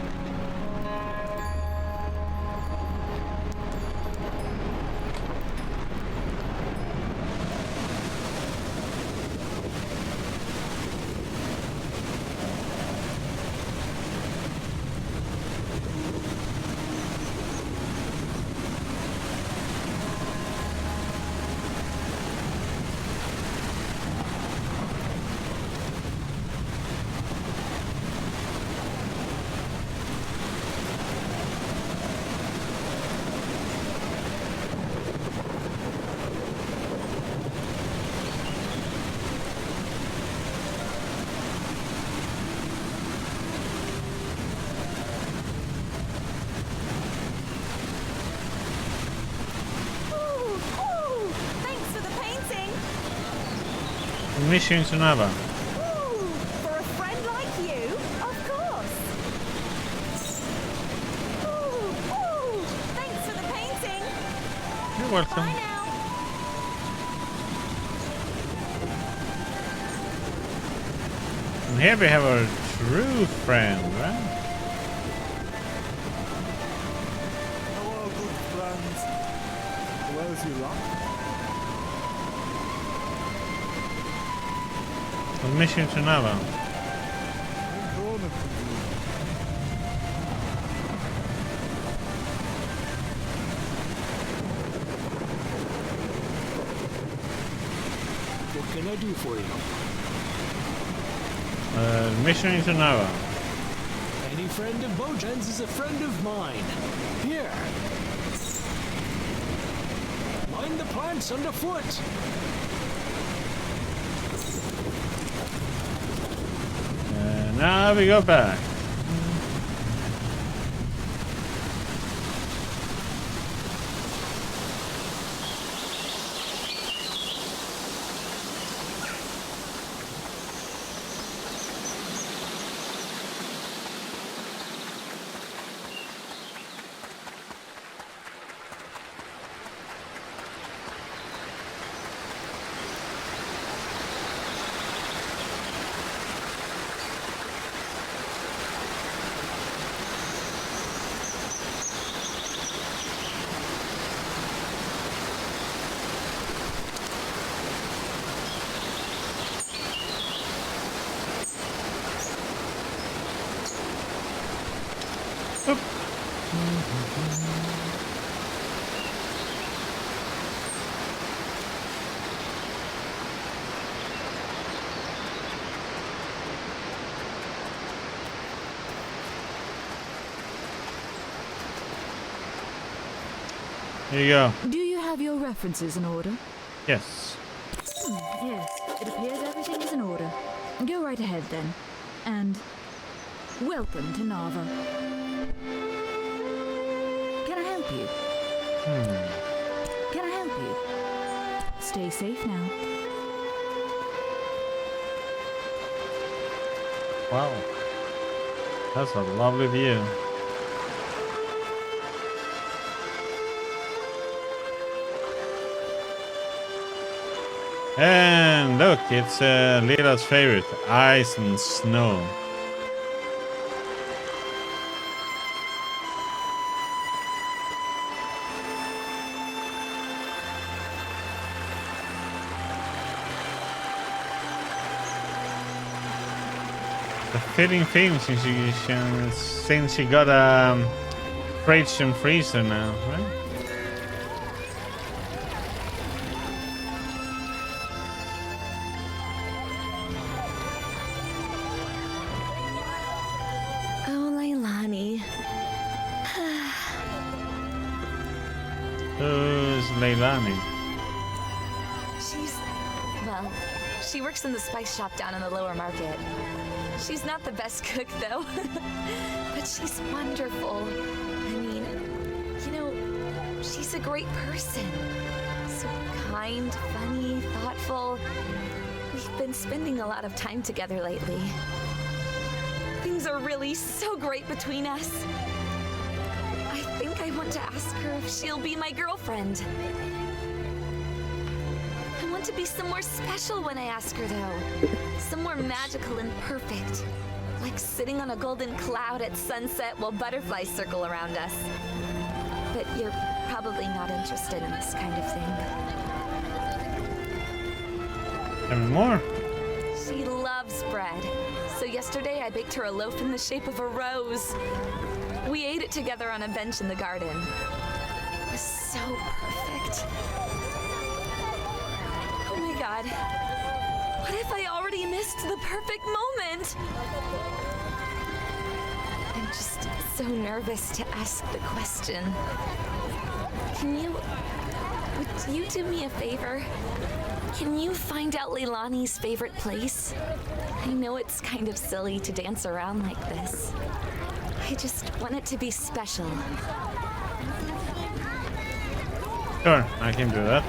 Mission to Nava. For a friend like you, of course. Ooh, thanks for the painting. You're welcome. Bye now. And here we have our true friend, right? Hello, good friends. Where's your luck? Mission to Nava. What can I do for you? Mission to Nava. Any friend of Bojan's is a friend of mine. Here. Mind the plants underfoot. Now we go back. Here you go. Do you have your references in order? Yes. Yes, it appears everything is in order. Go right ahead then. And welcome to Nava. Can I help you? Can I help you? Stay safe now. Wow. That's a lovely view. And look, it's Lila's favorite, ice and snow. The fitting theme since she got a fridge and freezer now, right? Who's Leilani? Well, she works in the spice shop down in the lower market. She's not the best cook, though. But she's wonderful. I mean, you know, she's a great person. So kind, funny, thoughtful. We've been spending a lot of time together lately. Things are really so great between us. I think I want to ask her if she'll be my girlfriend. I want to be somewhere special when I ask her, though. Somewhere magical and perfect. Like sitting on a golden cloud at sunset while butterflies circle around us. But you're probably not interested in this kind of thing. Tell me more. She loves bread. So yesterday I baked her a loaf in the shape of a rose. We ate it together on a bench in the garden. It was so perfect. Oh my God. What if I already missed the perfect moment? I'm just so nervous to ask the question. Would you do me a favor? Can you find out Leilani's favorite place? I know it's kind of silly to dance around like this. I just want it to be special. Sure, I can do that.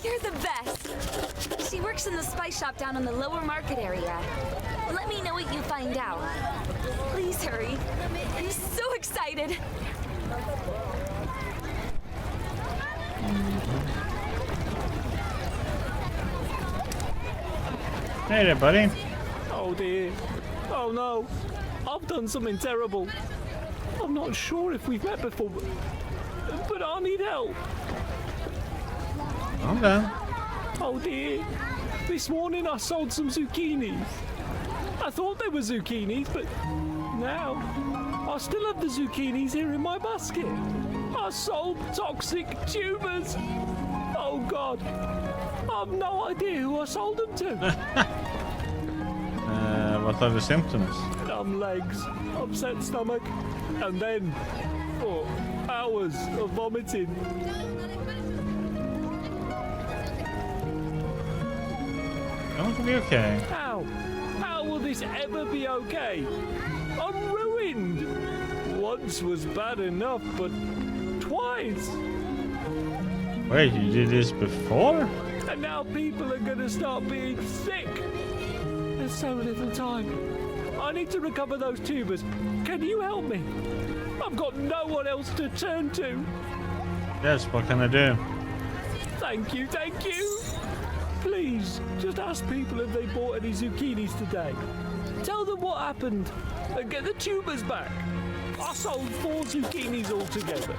You're the best. She works in the spice shop down in the lower market area. Let me know what you find out. Please hurry. I'm so excited. Hey there, buddy. Oh dear. Oh no. I've done something terrible. I'm not sure if we've met before, but I need help. Okay. Oh dear. This morning I sold some zucchinis. I thought they were zucchinis, but now I still have the zucchinis here in my basket. I sold toxic tubers. Oh God. I've no idea who I sold them to. What are the symptoms? Numb legs, upset stomach, and then hours of vomiting. Going to be okay. How? How will this ever be okay? I'm ruined. Once was bad enough, but twice. Wait, you did this before? And now people are gonna start being sick. There's so little time. I need to recover those tubers. Can you help me? I've got no one else to turn to. Yes, what can I do? Thank you, thank you. Please, just ask people if they bought any zucchinis today. Tell them what happened and get the tubers back. I sold 4 zucchinis altogether,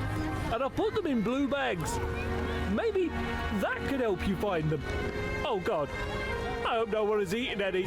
and I put them in blue bags. Maybe that could help you find them. Oh God, I hope no one has eaten any.